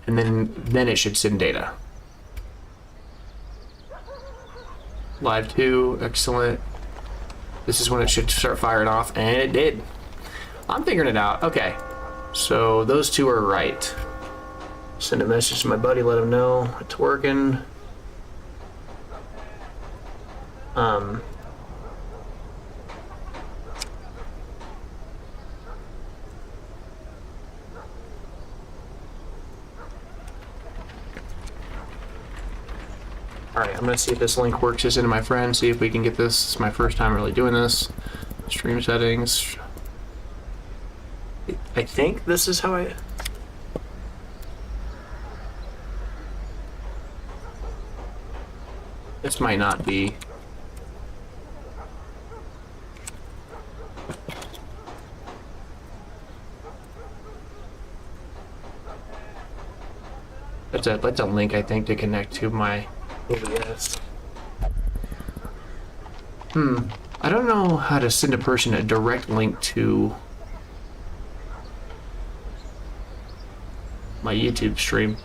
and then it should send data. Live 2, excellent. This is when it should start firing off, and it did. I'm figuring it out. Okay, so those two are right. Send a message to my buddy, let him know it's working. Alright, I'm gonna see if this link works. Just into my friend, see if we can get this. It's my first time really doing this. Stream settings. I think this is how I... This might not be. That's a link, I think, to connect to my OBS. I don't know how to send a person a direct link to my YouTube stream.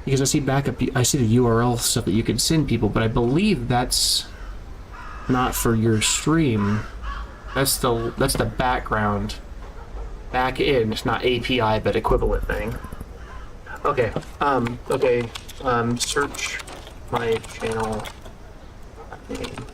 Because I see I see the URL stuff that you can send people, but I believe that's not for your stream. That's the background, back end. It's not API, but equivalent thing. Okay. Search my channel name.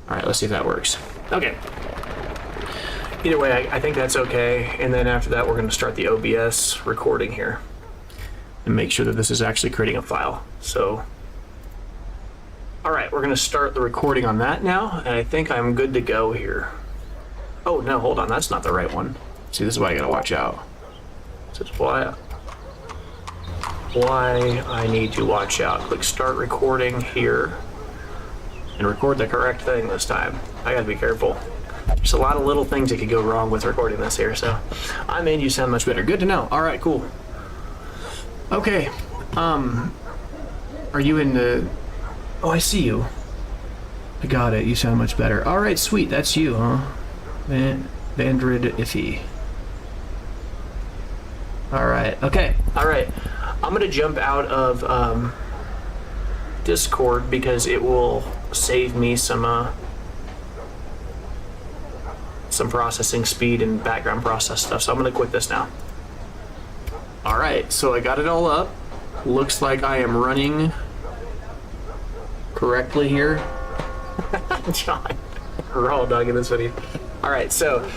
All right, let's see if that works. Okay. Either way, I think that's okay. And then after that, we're going to start the OBS recording here and make sure that this is actually creating a file. So, all right, we're going to start the recording on that now. And I think I'm good to go here. Oh, no, hold on. That's not the right one. See, this is why I got to watch out. This is why I need to watch out. Click start recording here. And record the correct thing this time. I gotta be careful. There's a lot of little things that could go wrong with recording this here, so I made you sound much better. Good to know. Alright, cool. Okay. Are you in the... Oh, I see you. I got it. You sound much better. Alright, sweet. That's you, huh? Vandrid Iffy. Alright. Okay. Alright. I'm gonna jump out of Discord because it will save me some processing speed and background process stuff, so I'm gonna quit this now. Alright, so I got it all up. Looks like I am running correctly here. John, raw dog in this video. Alright, so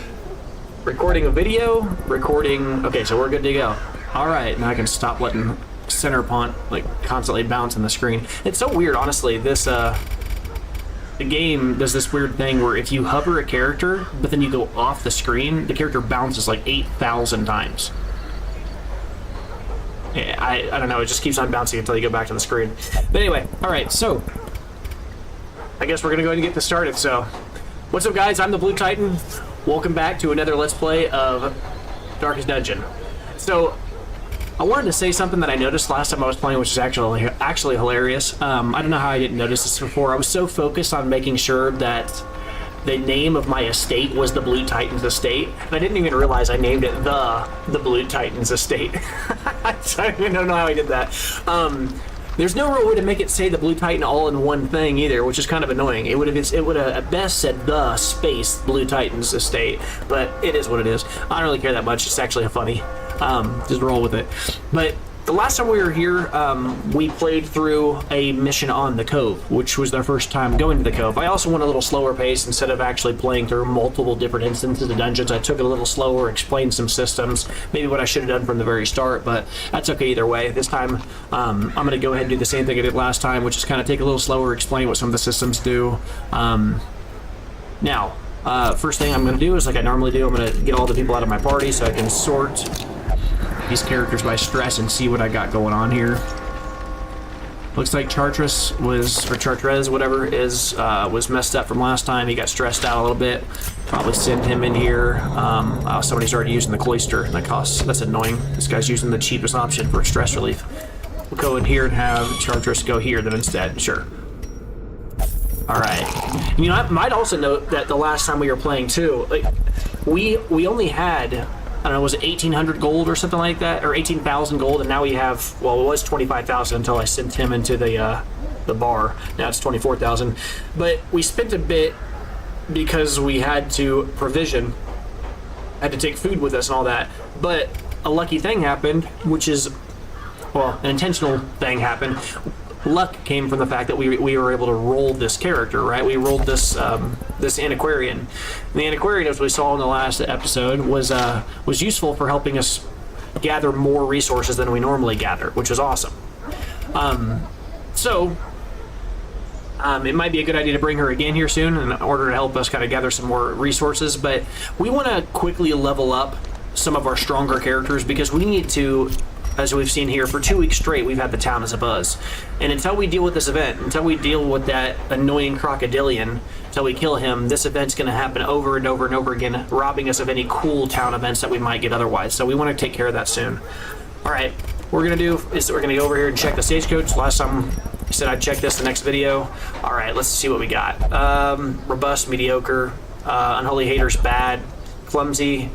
recording a video, okay, so we're good to go. Alright, now I can stop letting center punt like constantly bounce on the screen. It's so weird, honestly. This the game does this weird thing where if you hover a character but then you go off the screen, the character bounces like 8,000 times. Yeah, I don't know, it just keeps on bouncing until you go back to the screen. But anyway, alright, so I guess we're gonna go ahead and get this started. So what's up, guys? I'm the Blue Titan. Welcome back to another Let's Play of Darkest Dungeon. So I wanted to say something that I noticed last time I was playing, which is actually hilarious. I don't know how I didn't notice this before. I was so focused on making sure that the name of my estate was the Blue Titans Estate, and I didn't even realize I named it the Blue Titans Estate. So I don't know how I did that. There's no real way to make it say the Blue Titan all in one thing either, which is kind of annoying. It would have at best said the space Blue Titans Estate, but it is what it is. I don't really care that much. It's actually funny. Just roll with it. But the last time we were here, we played through a mission on the Cove, which was our first time going to the Cove. I also went a little slower pace. Instead of actually playing through multiple different instances of dungeons, I took it a little slower, explained some systems, maybe what I should have done from the very start, but that's okay either way. This time, I'm going to go ahead and do the same thing I did last time, which is kind of take a little slower, explain what some of the systems do. Now, first thing I'm going to do is, like I normally do, I'm going to get all the people out of my party so I can sort these characters by stress and see what I got going on here. Looks like Chartres was messed up from last time. He got stressed out a little bit. Probably send him in here. Somebody started using the cloister, and that's annoying. This guy's using the cheapest option for stress relief. we'll go in here and have Chargers go here then instead. Sure. All right. You know, I might also note that the last time we were playing too, like we only had, I don't know, was it 1,800 gold or something like that, or 18,000 gold, and now we have, well, it was 25,000 until I sent him into the bar. Now it's 24,000. But we spent a bit because we had to provision, had to take food with us and all that. But a lucky thing happened, which is, well, an intentional thing happened. Luck came from the fact that we were able to roll this character, right? We rolled this this antiquarian. And the antiquarian, as we saw in the last episode, was useful for helping us gather more resources than we normally gather, which was awesome. It might be a good idea to bring her again here soon in order to help us kind of gather some more resources, but we want to quickly level up some of our stronger characters because we need to, as we've seen here, for 2 weeks straight, we've had the town as a buzz. And until we deal with this event, until we deal with that annoying crocodilian, until we kill him, this event's going to happen over and over and over again, robbing us of any cool town events that we might get otherwise. So we want to take care of that soon. All right, what we're going to do is we're going to go over here and check the stagecoach. Last time I said I'd check this the next video. All right, let's see what we got. Robust, mediocre, unholy haters, bad, clumsy.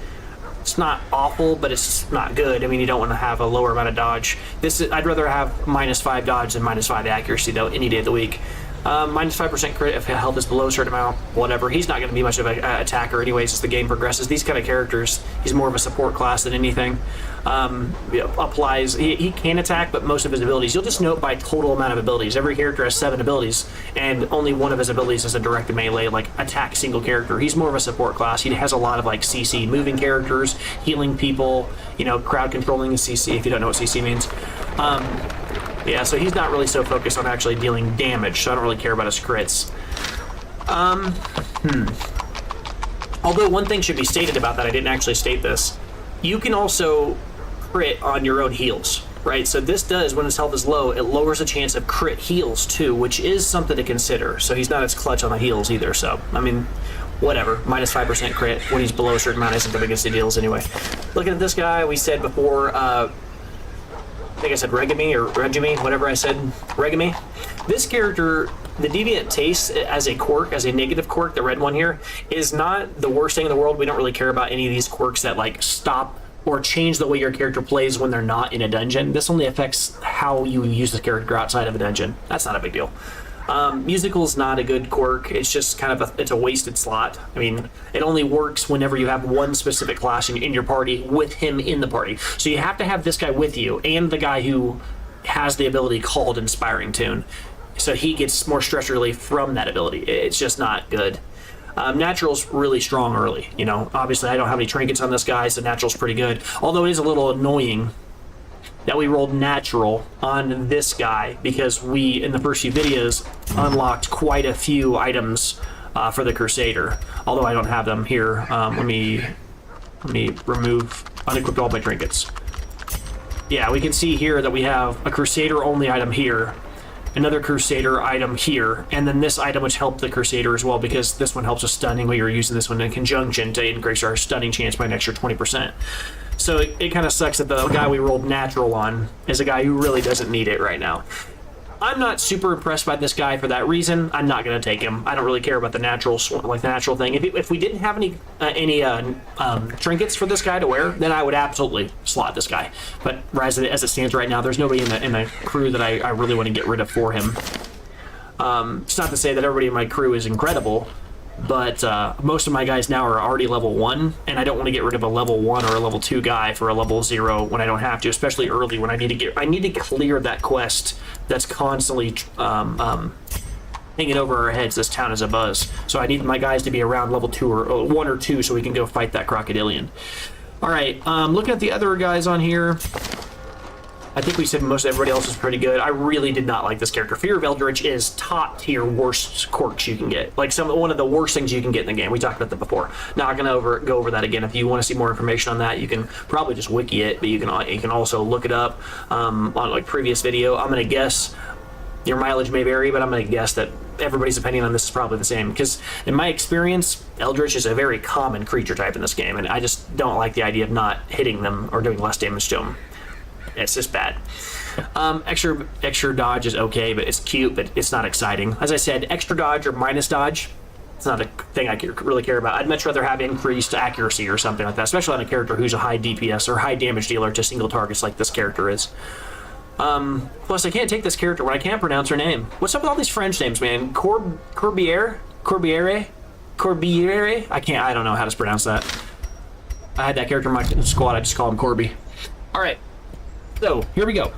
It's not awful, but it's not good. I mean, you don't want to have a lower amount of dodge. I'd rather have -5 dodge than -5 accuracy, though, any day of the week. -5% crit if health is below a certain amount, whatever. He's not going to be much of an attacker anyways as the game progresses. These kind of characters, he's more of a support class than anything. He can attack, but most of his abilities, you'll just note by total amount of abilities. Every character has 7 abilities, and only one of his abilities is a direct melee, like attack single character. He's more of a support class. He has a lot of like CC moving characters, healing people, you know, crowd controlling is CC, if you don't know what CC means. Yeah, so he's not really so focused on actually dealing damage, so I don't really care about his crits. Although one thing should be stated about that, I didn't actually state this. You can also crit on your own heals, right? So this does, when his health is low, it lowers the chance of crit heals too, which is something to consider. So he's not as clutch on the heals either, so, I mean, whatever. -5% crit when he's below a certain amount isn't the biggest of deals anyway. Looking at this guy, we said before, I think I said Regime, whatever I said, Regime. This character, the deviant taste as a quirk, as a negative quirk, the red one here, is not the worst thing in the world. We don't really care about any of these quirks that like stop or change the way your character plays when they're not in a dungeon. This only affects how you use the character outside of a dungeon. That's not a big deal. Musical's not a good quirk. It's just kind of it's a wasted slot. I mean, it only works whenever you have one specific class in your party with him in the party. So you have to have this guy with you and the guy who has the ability called Inspiring Tune. So he gets more stress relief from that ability. It's just not good. Natural's really strong early. You know, obviously I don't have any trinkets on this guy, so natural's pretty good. Although it is a little annoying that we rolled natural on this guy because we, in the first few videos, unlocked quite a few items for the Crusader. Although I don't have them here. Let me remove, unequip all my trinkets. Yeah, we can see here that we have a Crusader only item here, another Crusader item here, and then this item which helped the Crusader as well because this one helps with stunning. We were using this one in conjunction to increase our stunning chance by an extra 20%. So it kind of sucks that the guy we rolled natural on is a guy who really doesn't need it right now. I'm not super impressed by this guy for that reason. I'm not going to take him. I don't really care about the natural, like the natural thing. If we didn't have any trinkets for this guy to wear, then I would absolutely slot this guy. But as it stands right now, there's nobody in the crew that I really want to get rid of for him. It's not to say that everybody in my crew is incredible, but most of my guys now are already level 1, and I don't want to get rid of a level 1 or a level 2 guy for a level 0 when I don't have to, especially early when I need to clear that quest that's constantly hanging over our heads. This town is a buzz, so I need my guys to be around level 2 or 1 or 2 so we can go fight that crocodilian. All right, looking at the other guys on here, I think we said most everybody else is pretty good. I really did not like this character. Fear of Eldritch is top tier worst quirks you can get. Like one of the worst things you can get in the game. We talked about that before. Not gonna go over that again. If you want to see more information on that, you can probably just wiki it, but you can also look it up on like previous video. I'm gonna guess your mileage may vary, but I'm gonna guess that everybody's opinion on this is probably the same. Because in my experience, Eldritch is a very common creature type in this game, and I just don't like the idea of not hitting them or doing less damage to them. It's just bad. Extra dodge is okay, but it's cute, but it's not exciting. As I said, extra dodge or minus dodge, it's not a thing I really care about. I'd much rather have increased accuracy or something like that, especially on a character who's a high DPS or high damage dealer to single targets like this character is. Plus, I can't take this character when I can't pronounce her name. What's up with all these French names, man? Corbiere? I don't know how to pronounce that. I had that character in my squad, I just call him Corby. Alright, so, here we go.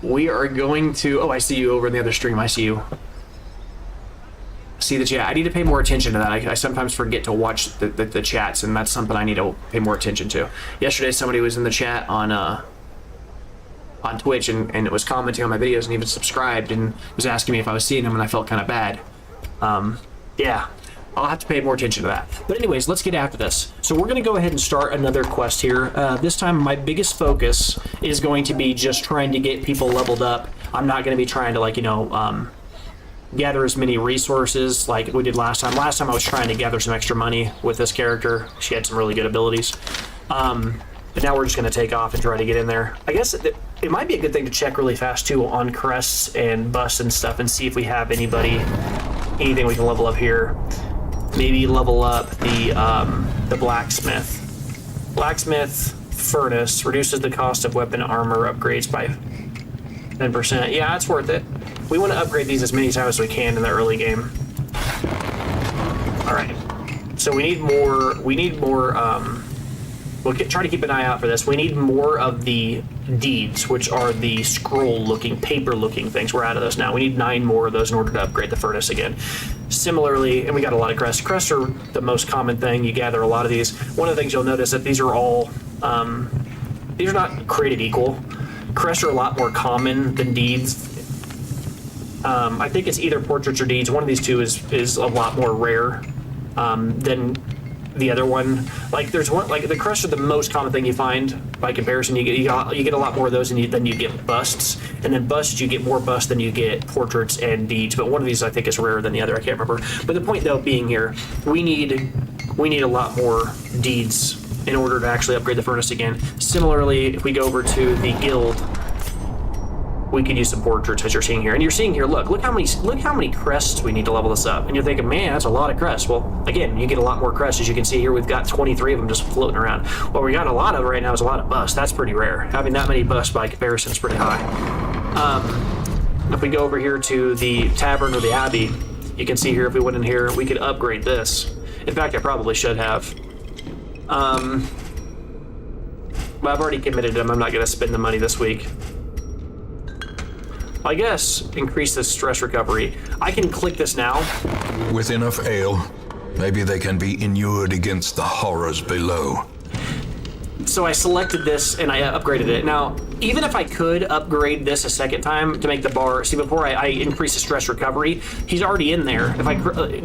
We are going to... Oh, I see you over in the other stream, I see you. See the chat. I need to pay more attention to that. I sometimes forget to watch the chats, and that's something I need to pay more attention to. Yesterday, somebody was in the chat on Twitch and it was commenting on my videos and even subscribed and was asking me if I was seeing them, and I felt kind of bad. Yeah, I'll have to pay more attention to that. But anyways, let's get after this. So we're going to go ahead and start another quest here. This time, my biggest focus is going to be just trying to get people leveled up. I'm not going to be trying to, like, you know, gather as many resources like we did last time. Last time I was trying to gather some extra money with this character. She had some really good abilities. But now we're just going to take off and try to get in there. I guess it might be a good thing to check really fast too on crests and busts and stuff and see if we have anything we can level up here. Maybe level up the blacksmith. Blacksmith furnace reduces the cost of weapon armor upgrades by 10%. Yeah, it's worth it. We want to upgrade these as many times as we can in the early game. All right. So we need more. We'll try to keep an eye out for this. We need more of the deeds, which are the scroll-looking, paper-looking things. We're out of those now. We need 9 more of those in order to upgrade the furnace again. Similarly, and we got a lot of crests. Crests are the most common thing. You gather a lot of these. One of the things you'll notice that these are all, these are not created equal. Crests are a lot more common than deeds. I think it's either portraits or deeds. One of these two is a lot more rare than the other one. Like there's one, like the crests are the most common thing you find by comparison. You get a lot more of those than you get busts, and then busts you get more busts than you get portraits and deeds. But one of these I think is rarer than the other. I can't remember. But the point though being here, we need a lot more deeds in order to actually upgrade the furnace again. Similarly, if we go over to the guild, we could use some portraits, as you're seeing here. And you're seeing here, look how many crests we need to level this up. And you're thinking, man, that's a lot of crests. Well, again, you get a lot more crests. As you can see here, we've got 23 of them just floating around. What we got a lot of right now is a lot of busts. That's pretty rare. Having that many busts by comparison is pretty high. If we go over here to the tavern or the abbey, you can see here, if we went in here, we could upgrade this. In fact, I probably should have. But I've already committed them. I'm not going to spend the money this week. I guess increase the stress recovery. I can click this now. With enough ale, maybe they can be inured against the horrors below. So I selected this and I upgraded it. Now, even if I could upgrade this a second time to make the bar, see, before I increase the stress recovery, he's already in there. If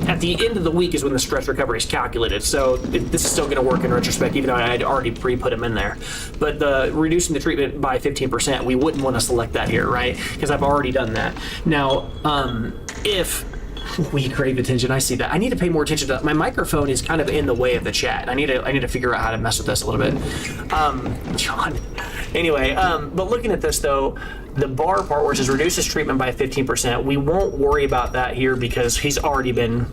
at the end of the week is when the stress recovery is calculated. So this is still going to work in retrospect, even though I had already pre-put him in there. But reducing the treatment by 15%, we wouldn't want to select that here, right? Because I've already done that. Now, if we crave attention, I see that. I need to pay more attention to that. My microphone is kind of in the way of the chat. I need to figure out how to mess with this a little bit. John. Anyway, but looking at this though, the bar part where it says reduces treatment by 15%, we won't worry about that here because he's already been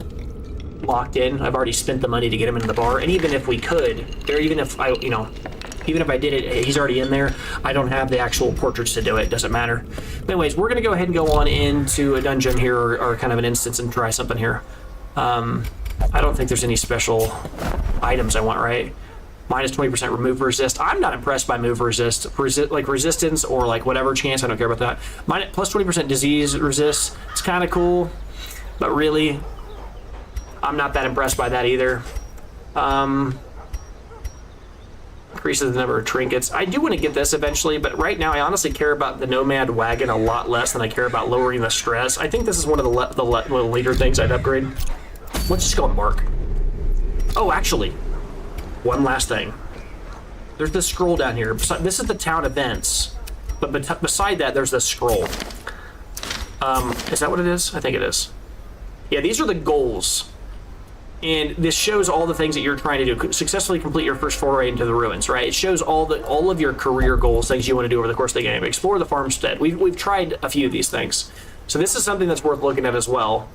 locked in. I've already spent the money to get him into the bar, and even if we could, or even if I did it, he's already in there. I don't have the actual portraits to do it. It doesn't matter. But anyways, we're going to go ahead and go on into a dungeon here or kind of an instance and try something here. I don't think there's any special items I want, right? Minus 20% remove resist. I'm not impressed by move resist. Like resistance or like whatever chance. I don't care about that. Plus 20% disease resist. It's kind of cool. But really, I'm not that impressed by that either. Increases the number of trinkets. I do want to get this eventually, but right now I honestly care about the Nomad Wagon a lot less than I care about lowering the stress. I think this is one of the later things I'd upgrade. Let's just go and mark. Oh, actually, one last thing. There's this scroll down here. This is the town events, but beside that, there's this scroll. Is that what it is? I think it is. Yeah, these are the goals. And this shows all the things that you're trying to do. Successfully complete your first foray into the ruins, right? It shows all of your career goals, things you want to do over the course of the game. Explore the farmstead. We've tried a few of these things. So this is something that's worth looking at as well.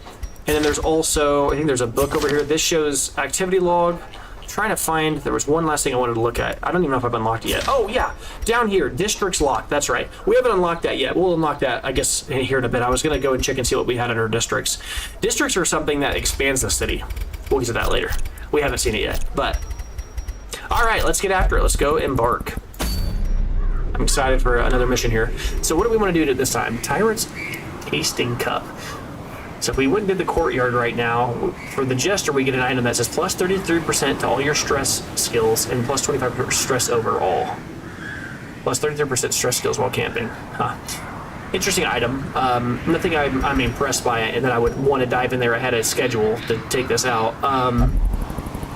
And then there's also, I think there's a book over here. This shows activity log. Trying to find, there was one last thing I wanted to look at. I don't even know if I've unlocked it yet. Oh yeah, down here, districts locked. That's right. We haven't unlocked that yet. We'll unlock that, I guess, here in a bit. I was gonna go and check and see what we had in our districts. Districts are something that expands the city. We'll get to that later. We haven't seen it yet, but all right, let's get after it. Let's go embark. I'm excited for another mission here. So what do we want to do this time? Tyrant's Tasting Cup. So if we went and did the courtyard right now, for the jester we get an item that says plus 33% to all your stress skills and plus 25% stress overall. Plus 33% stress skills while camping. Huh. Interesting item. Nothing I'm impressed by it, and that I would want to dive in there ahead of schedule to take this out.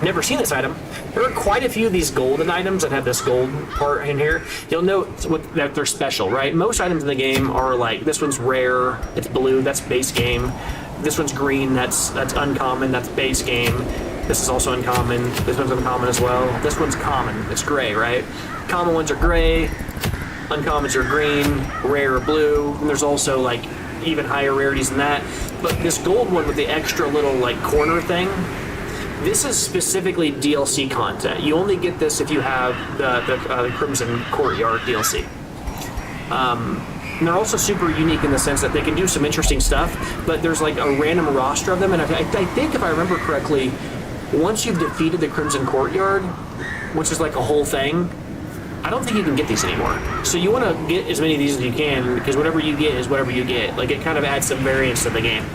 Never seen this item. There are quite a few of these golden items that have this gold part in here. You'll note that they're special, right? Most items in the game are like, this one's rare, it's blue, that's base game. This one's green, that's uncommon, that's base game. This is also uncommon, this one's uncommon as well. This one's common, it's gray, right? Common ones are gray, uncommons are green, rare are blue, and there's also like even higher rarities than that. But this gold one with the extra little like corner thing, this is specifically DLC content. You only get this if you have the Crimson Courtyard DLC. And they're also super unique in the sense that they can do some interesting stuff, but there's like a random roster of them, and I think if I remember correctly, once you've defeated the Crimson Courtyard, which is like a whole thing, I don't think you can get these anymore. So you want to get as many of these as you can, because whatever you get is whatever you get. Like, it kind of adds some variance to the game.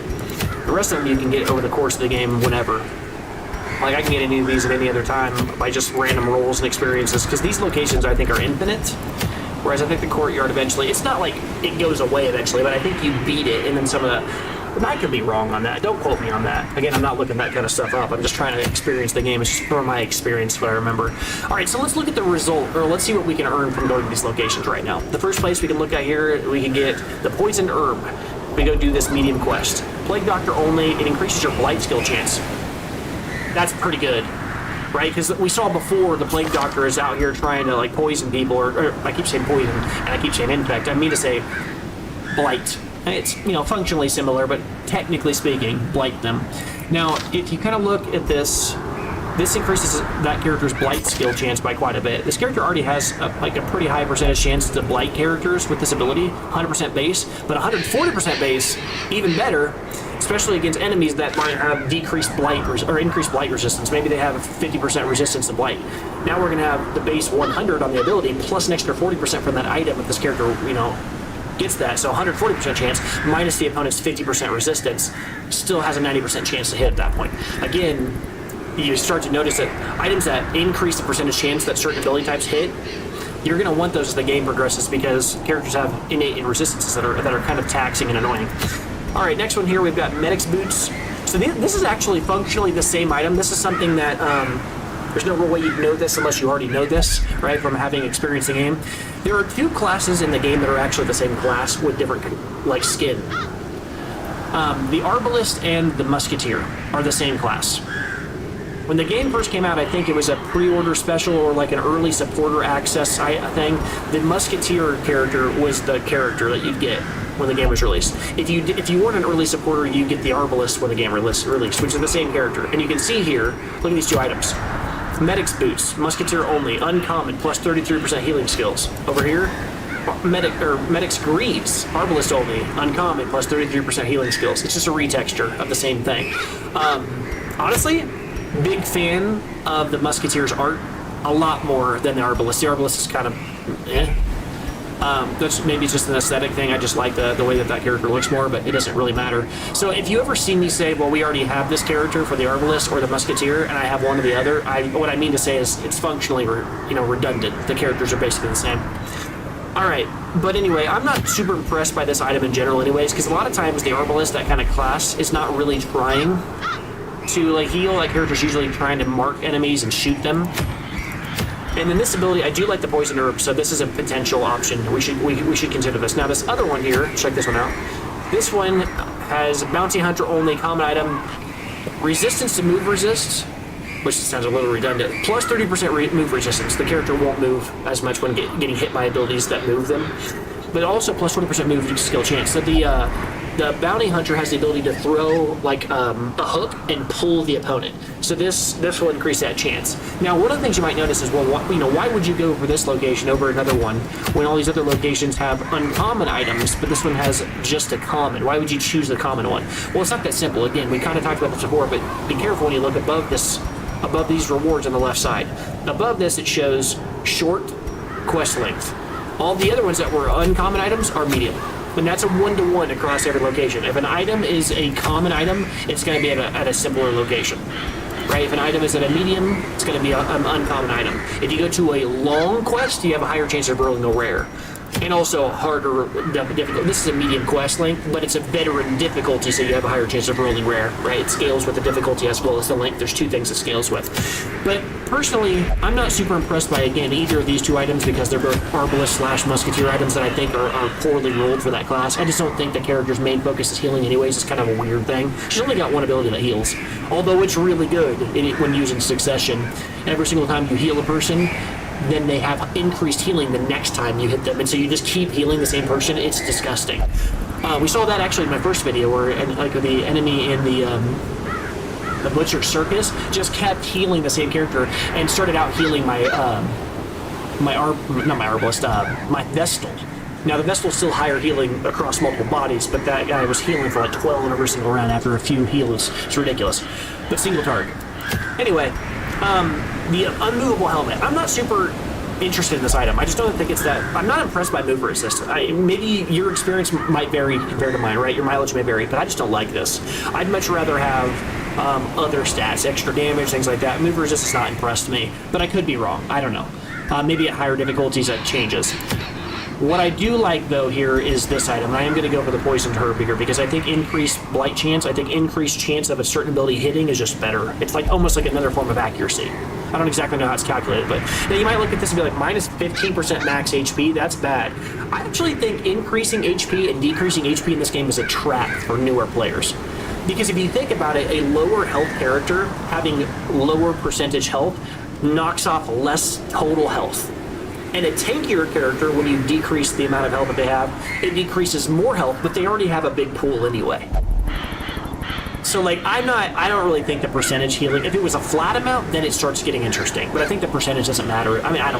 The rest of them you can get over the course of the game whenever. Like, I can get any of these at any other time by just random rolls and experiences, because these locations I think are infinite, whereas I think the courtyard eventually, it's not like it goes away eventually, but I think you beat it, and then some of the, I could be wrong on that. Don't quote me on that. Again, I'm not looking that kind of stuff up. I'm just trying to experience the game. It's just from my experience, what I remember. All right, so let's look at the result, or let's see what we can earn from going to these locations right now. The first place we can look at here, we can get the Poisoned Herb. We go do this medium quest. Plague Doctor only, it increases your blight skill chance. That's pretty good, right? Because we saw before the Plague Doctor is out here trying to like poison people, or I keep saying poison, and I keep saying infect. I mean to say blight. It's, you know, functionally similar, but technically speaking, blight them. Now, if you kind of look at this, this increases that character's blight skill chance by quite a bit. This character already has like a pretty high percentage chance to blight characters with this ability, 100% base, but 140% base, even better, especially against enemies that might have decreased blight or increased blight resistance. Maybe they have 50% resistance to blight. Now we're going to have the base 100 on the ability, plus an extra 40% from that item if this character, you know, gets that. So 140% chance minus the opponent's 50% resistance, still has a 90% chance to hit at that point. Again, you start to notice that items that increase the percentage chance that certain ability types hit, you're going to want those as the game progresses, because characters have innate resistances that are kind of taxing and annoying. All right, next one here, we've got Medic's Boots. So this is actually functionally the same item. This is something that there's no real way you'd know this unless you already know this, right, from having experienced the game. There are two classes in the game that are actually the same class with different, like, skin. The Arbalist and the Musketeer are the same class. When the game first came out, I think it was a pre-order special or like an early supporter access thing. The Musketeer character was the character that you'd get when the game was released. If you weren't an early supporter, you get the Arbalist when the game released, which is the same character. And you can see here, look at these two items. Medic's Boots, Musketeer only, uncommon, plus 33% healing skills. Over here, Medic's Greaves, Arbalist only, uncommon, plus 33% healing skills. It's just a retexture of the same thing. Honestly, big fan of the Musketeer's art, a lot more than the Arbalist. The Arbalist is kind of, eh. That's maybe it's just an aesthetic thing. I just like the way that character looks more, but it doesn't really matter. So if you ever see me say, well, we already have this character for the Arbalist or the Musketeer, and I have one or the other, what I mean to say is it's functionally redundant. The characters are basically the same. Alright, but anyway, I'm not super impressed by this item in general anyways, because a lot of times the Arbalist, that kind of class, is not really trying to like heal. Like, characters usually trying to mark enemies and shoot them. And then this ability, I do like the Poison Herb, so this is a potential option. We should consider this. Now this other one here, check this one out. This one has Bounty Hunter only, common item, resistance to move resist, which sounds a little redundant, plus 30% move resistance. The character won't move as much when getting hit by abilities that move them, but also plus 20% move skill chance. So the bounty hunter has the ability to throw like a hook and pull the opponent. So this will increase that chance. Now, one of the things you might notice is, well, why would you go for this location over another one when all these other locations have uncommon items, but this one has just a common? Why would you choose the common one? Well, it's not that simple. Again, we kind of talked about this before, but be careful when you look above these rewards on the left side. Above this, it shows short quest length. All the other ones that were uncommon items are medium. And that's a 1-to-1 across every location. If an item is a common item, it's going to be at a simpler location. Right? If an item is at a medium, it's going to be an uncommon item. If you go to a long quest, you have a higher chance of rolling a rare. And also a harder difficulty. This is a medium quest length, but it's a veteran difficulty, so you have a higher chance of rolling rare, right? It scales with the difficulty as well as the length. There's two things it scales with. But personally, I'm not super impressed by, again, either of these two items because they're both Arbalist/Musketeer items that I think are poorly rolled for that class. I just don't think the character's main focus is healing anyways. It's kind of a weird thing. She's only got one ability that heals, although it's really good when used in succession. Every single time you heal a person, then they have increased healing the next time you hit them, and so you just keep healing the same person. It's disgusting. We saw that actually in my first video, where the enemy in the Butcher Circus just kept healing the same character and started out healing my Vestal. Now the Vestal's still higher healing across multiple bodies, but that guy was healing for like 12 in every single round after a few heals. It's ridiculous. But single target. Anyway. The unmovable helmet. I'm not super interested in this item. I just don't think it's that. I'm not impressed by move resist. Maybe your experience might vary compared to mine, right? Your mileage may vary, but I just don't like this. I'd much rather have other stats, extra damage, things like that. Move resist has not impressed me, but I could be wrong. I don't know. Maybe at higher difficulties that changes. What I do like, though, here is this item. I am going to go for the Poisoned Herb here because I think increased blight chance, I think increased chance of a certain ability hitting is just better. It's like almost like another form of accuracy. I don't exactly know how it's calculated, but now you might look at this and be like, minus 15% max HP, that's bad. I actually think increasing HP and decreasing HP in this game is a trap for newer players. Because if you think about it, a lower health character having lower percentage health knocks off less total health. And a tankier character, when you decrease the amount of health that they have, it decreases more health, but they already have a big pool anyway. So, like, I don't really think the percentage healing, if it was a flat amount, then it starts getting interesting. But I think the percentage doesn't matter. I mean, I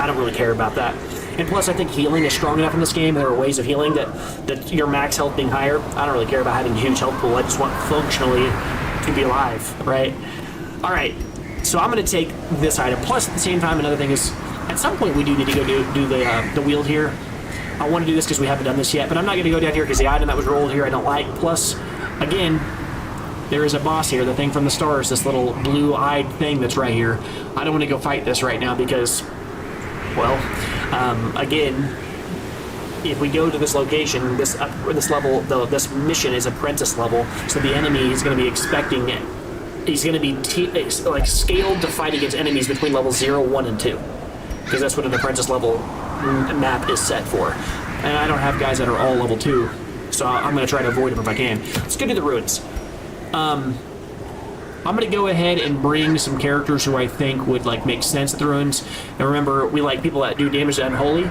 don't really care about that. And plus, I think healing is strong enough in this game. There are ways of healing that your max health being higher. I don't really care about having a huge health pool. I just want functionally to be alive, right? All right, so I'm going to take this item. Plus, at the same time, another thing is, at some point we do need to go do the wield here. I want to do this because we haven't done this yet, but I'm not going to go down here because the item that was rolled here I don't like. Plus, again, there is a boss here, the thing from the stars, this little blue-eyed thing that's right here. I don't want to go fight this right now because, well, again, if we go to this location, this level, this mission is apprentice level, so the enemy is going to be expecting it. He's going to be like scaled to fight against enemies between levels 0, 1, and 2. Because that's what an apprentice level map is set for. And I don't have guys that are all level 2, so I'm going to try to avoid them if I can. Let's go to the ruins. I'm going to go ahead and bring some characters who I think would like make sense at the ruins. And remember, we like people that do damage to Unholy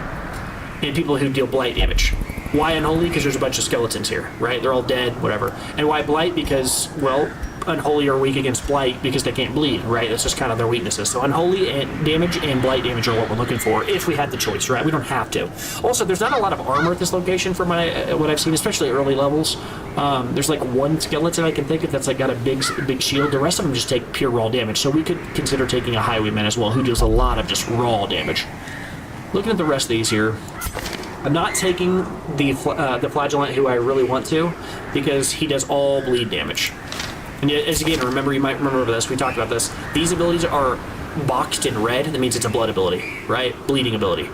and people who deal blight damage. Why Unholy? Because there's a bunch of skeletons here, right? They're all dead, whatever. And why Blight? Because, well, Unholy are weak against Blight because they can't bleed, right? That's just kind of their weaknesses. So Unholy and damage and Blight damage are what we're looking for if we had the choice, right? We don't have to. Also, there's not a lot of armor at this location from what I've seen, especially early levels. There's like one skeleton I can think of that's like got a big shield. The rest of them just take pure raw damage. So we could consider taking a Highwayman as well, who deals a lot of just raw damage. Looking at the rest of these here, I'm not taking the Flagellant, who I really want to, because he does all bleed damage. And as again, remember, you might remember this, we talked about this, these abilities are boxed in red. That means it's a blood ability, right? Bleeding ability.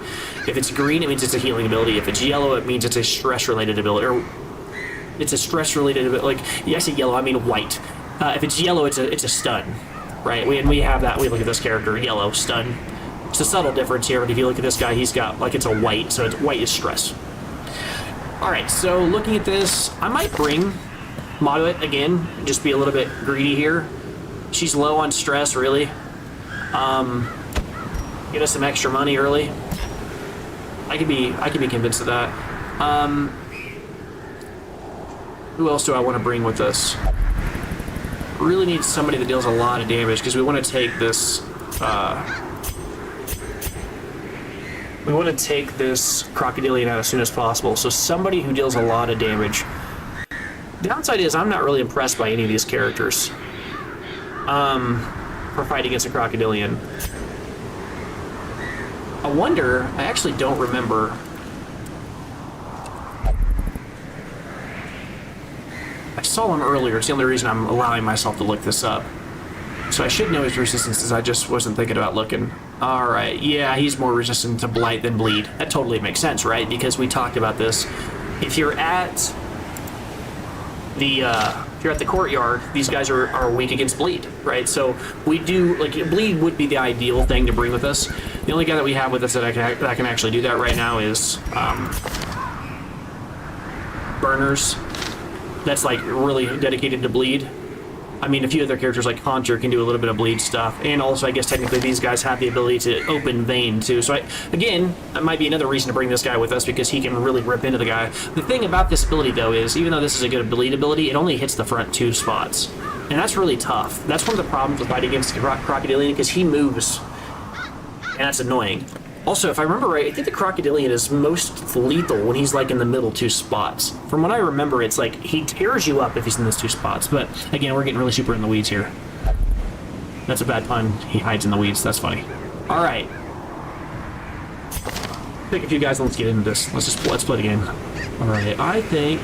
If it's green, it means it's a healing ability. If it's yellow, it means it's a stress-related ability, or it's a stress-related ability. Like, yeah, I say yellow, I mean white. If it's yellow, it's a stun, right? We have that. We look at this character, yellow, stun. It's a subtle difference here, but if you look at this guy, he's got, like, it's a white, so white is stress. Alright, so looking at this, I might bring Moderate, again, just be a little bit greedy here. She's low on stress, really. Get us some extra money early. I could be convinced of that. Who else do I want to bring with us? Really need somebody that deals a lot of damage, because we want to take this... we want to take this Crocodilian out as soon as possible, so somebody who deals a lot of damage. Downside is I'm not really impressed by any of these characters for fighting against a Crocodilian. I wonder, I actually don't remember. I saw him earlier, it's the only reason I'm allowing myself to look this up. So I should know his resistances, I just wasn't thinking about looking. Alright, yeah, he's more resistant to blight than bleed. That totally makes sense, right? Because we talked about this. If you're at the courtyard, these guys are weak against bleed, right? So we do, like, bleed would be the ideal thing to bring with us. The only guy that we have with us that I can actually do that right now is Burners. That's like really dedicated to bleed. I mean, a few other characters like Haunter can do a little bit of bleed stuff, and also I guess technically these guys have the ability to open vein too. So again, that might be another reason to bring this guy with us, because he can really rip into the guy. The thing about this ability though is, even though this is a good bleed ability, it only hits the front 2 spots, and that's really tough. That's one of the problems with fighting against Crocodilian, because he moves, and that's annoying. Also, if I remember right, I think the Crocodilian is most lethal when he's like in the middle 2 spots. From what I remember, it's like he tears you up if he's in those 2 spots. But again, we're getting really super in the weeds here. That's a bad pun. He hides in the weeds. That's funny. All right. Pick a few guys and let's get into this. Let's play the game. All right. I think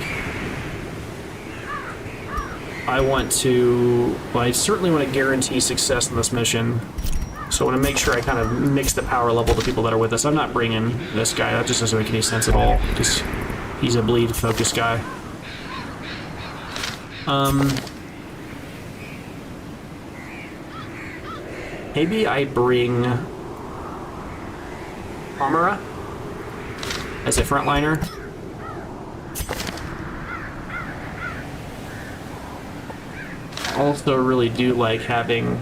I want to. Well, I certainly want to guarantee success in this mission. So I want to make sure I kind of mix the power level of the people that are with us. I'm not bringing this guy. That just doesn't make any sense at all, because he's a bleed-focused guy. Maybe I bring Amara as a frontliner. Also really do like having...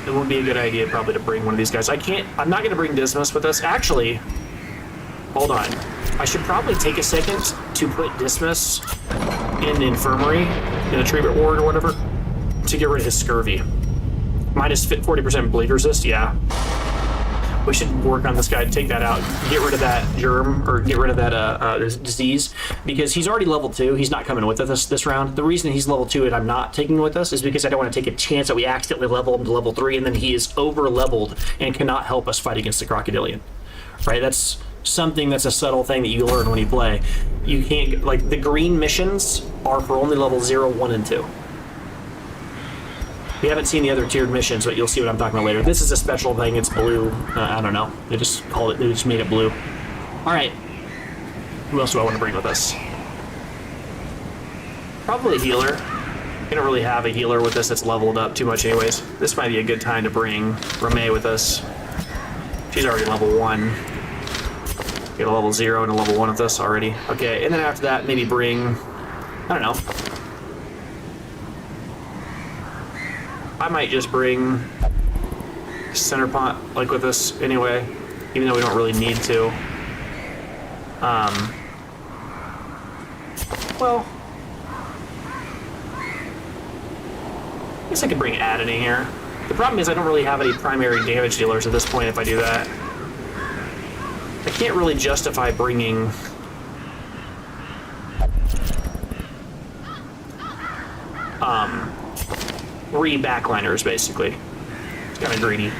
It would be a good idea probably to bring one of these guys. I'm not going to bring Dismas with us. Actually, hold on. I should probably take a second to put Dismas in the infirmary, in the treatment ward or whatever, to get rid of his scurvy. Minus 40% bleed resist, yeah. We should work on this guy to take that out, get rid of that germ, or get rid of that disease, because he's already level 2. He's not coming with us this round. The reason he's level 2 and I'm not taking him with us is because I don't want to take a chance that we accidentally level him to level 3 and then he is over-leveled and cannot help us fight against the Crocodilian. Right? That's something that's a subtle thing that you learn when you play. You can't, like, the green missions are for only level 0, 1, and 2. We haven't seen the other tiered missions, but you'll see what I'm talking about later. This is a special thing. It's blue. I don't know. They just called it. They just made it blue. All right. Who else do I want to bring with us? Probably a healer. We don't really have a healer with us that's leveled up too much anyways. This might be a good time to bring Ramée with us. She's already level 1. Get a level 0 and a level 1 with us already. Okay, and then after that, maybe bring... I don't know. I might just bring Centerpont like with us anyway, even though we don't really need to. Well, I guess I could bring Adden in here. The problem is I don't really have any primary damage dealers at this point if I do that. I can't really justify bringing... backliners, basically. It's kind of greedy.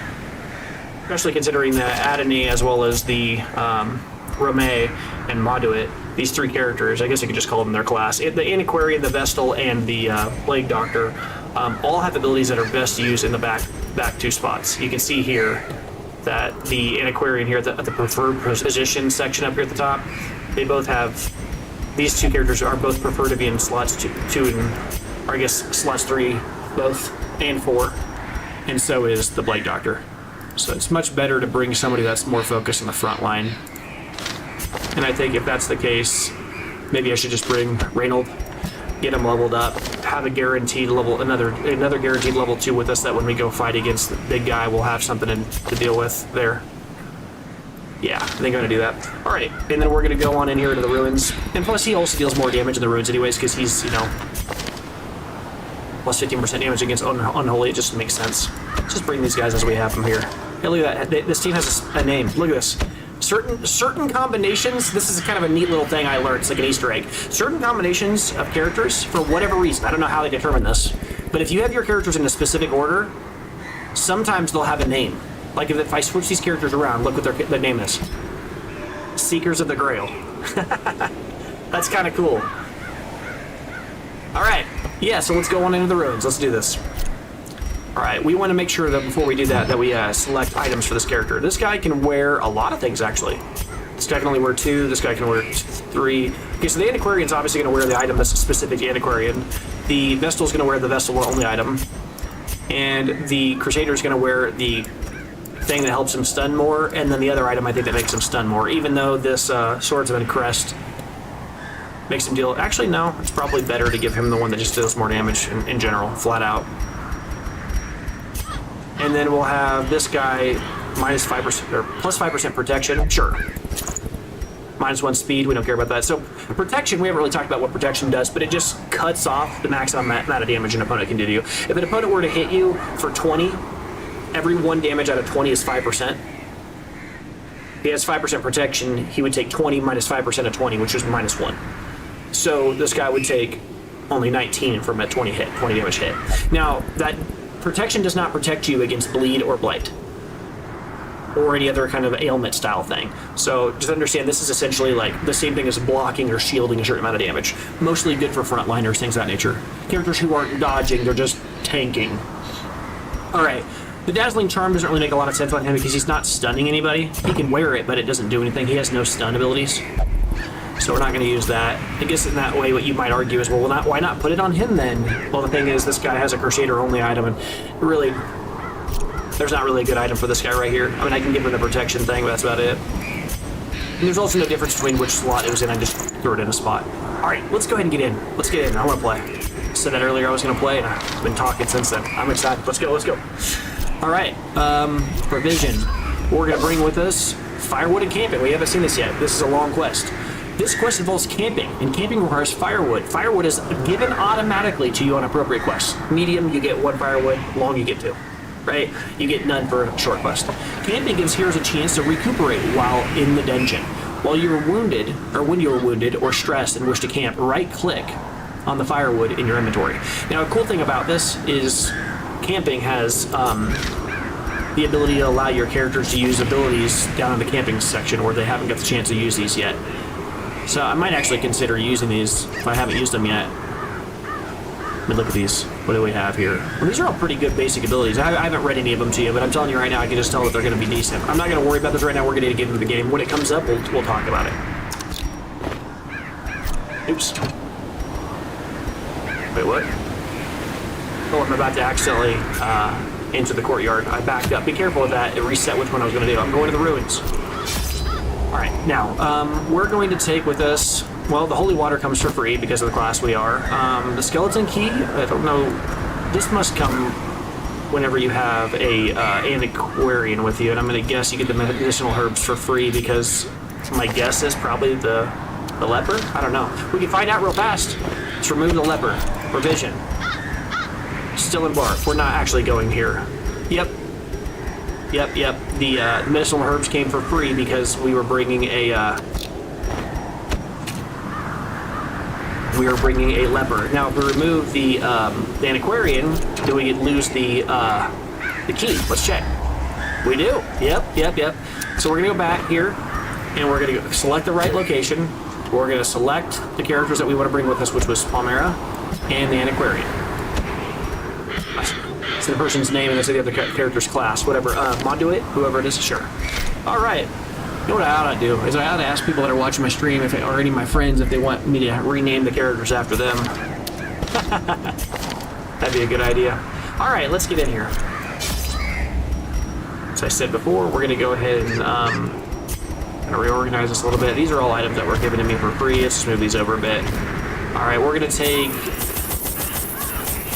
Especially considering the Adeni as well as the Ramée and Maduit, these 3 characters, I guess I could just call them their class. The Antiquarian, the Vestal, and the Plague Doctor all have abilities that are best used in the back 2 spots. You can see here that the Antiquarian here at the preferred position section up here at the top, they both have... These 2 characters are both preferred to be in slots 2 and... or I guess slots 3, both, and 4, and so is the Plague Doctor. So it's much better to bring somebody that's more focused on the front line. And I think if that's the case, maybe I should just bring Reynold, get him leveled up, have a guaranteed level, another guaranteed level 2 with us, that when we go fight against the big guy, we'll have something to deal with there. Yeah, I think I'm gonna do that. All right, and then we're gonna go on in here to the ruins. And plus, he also deals more damage in the ruins anyways, because he's, you know, plus 15% damage against Unholy. It just makes sense. Just bring these guys as we have them here. Hey, look at that. This team has a name. Look at this. Certain combinations, this is kind of a neat little thing I learned. It's like an Easter egg. Certain combinations of characters, for whatever reason, I don't know how they determine this, but if you have your characters in a specific order, sometimes they'll have a name. Like if I switch these characters around, look what their name is. Seekers of the Grail. That's kind of cool. All right. Yeah, so let's go on into the ruins. Let's do this. All right, we want to make sure that before we do that, that we select items for this character. This guy can wear a lot of things, actually. This guy can only wear 2. This guy can wear 3. Okay, so the Antiquarian's obviously going to wear the item that's specific to Antiquarian. The Vestal's going to wear the Vestal-only item. And the Crusader's going to wear the thing that helps him stun more, and then the other item I think that makes him stun more, even though this Swordsman Crest makes him deal... Actually, no, it's probably better to give him the one that just deals more damage in general, flat out. And then we'll have this guy minus 5% or plus 5% protection. Sure. Minus 1 speed. We don't care about that. So protection, we haven't really talked about what protection does, but it just cuts off the maximum amount of damage an opponent can do to you. If an opponent were to hit you for 20, every 1 damage out of 20 is 5%. If he has 5% protection, he would take 20 minus 5% of 20, which is minus 1. So this guy would take only 19 from a 20 damage hit. Now, that protection does not protect you against bleed or blight or any other kind of ailment style thing. So just understand this is essentially like the same thing as blocking or shielding a certain amount of damage. Mostly good for frontliners, things of that nature. Characters who aren't dodging, they're just tanking. All right, the Dazzling Charm doesn't really make a lot of sense on him because he's not stunning anybody. He can wear it, but it doesn't do anything. He has no stun abilities. So we're not going to use that. I guess in that way what you might argue is, well, why not put it on him then? Well, the thing is, this guy has a Crusader-only item, and really, there's not really a good item for this guy right here. I mean, I can give him the protection thing, but that's about it. And there's also no difference between which slot it was in. I just threw it in a spot. All right, let's go ahead and get in. Let's get in. I want to play. I said that earlier I was going to play, and I've been talking since then. I'm excited. Let's go. Let's go. All right. Provision. We're going to bring with us firewood and camping. We haven't seen this yet. This is a long quest. This quest involves camping, and camping requires firewood. Firewood is given automatically to you on appropriate quests. Medium, you get 1 firewood. Long, you get 2. Right? You get none for a short quest. Camping gives heroes a chance to recuperate while in the dungeon. While you're wounded, or when you're wounded or stressed and wish to camp, right-click on the firewood in your inventory. Now, a cool thing about this is camping has the ability to allow your characters to use abilities down in the camping section where they haven't got the chance to use these yet. So I might actually consider using these if I haven't used them yet. Let me look at these. What do we have here? Well, these are all pretty good basic abilities. I haven't read any of them to you, but I'm telling you right now, I can just tell that they're going to be decent. I'm not going to worry about this right now. We're going to get into the game. When it comes up, we'll talk about it. Oops. Wait, what? Oh, I'm about to accidentally enter the courtyard. I backed up. Be careful with that. It reset which one I was going to do. I'm going to the ruins. All right, now, we're going to take with us, well, the holy water comes for free because of the class we are. The skeleton key, I don't know, this must come whenever you have a antiquarian with you, and I'm going to guess you get the medicinal herbs for free because my guess is probably the leper? I don't know. We can find out real fast. Let's remove the leper. Provision. Still embark. We're not actually going here. Yep. The medicinal herbs came for free because we were bringing a leper. Now, if we remove the antiquarian, do we lose the key? Let's check. We do. Yep. So we're gonna go back here, and we're gonna select the right location. We're gonna select the characters that we want to bring with us, which was Palmera and the antiquarian. It's the person's name and that's the other character's class, whatever. Monduit, whoever it is, sure. All right. You know what I ought to do is I ought to ask people that are watching my stream or any of my friends if they want me to rename the characters after them. That'd be a good idea. All right, let's get in here. As I said before, we're going to go ahead and Gonna reorganize this a little bit. These are all items that were given to me for free. Let's just move these over a bit. All right, we're gonna take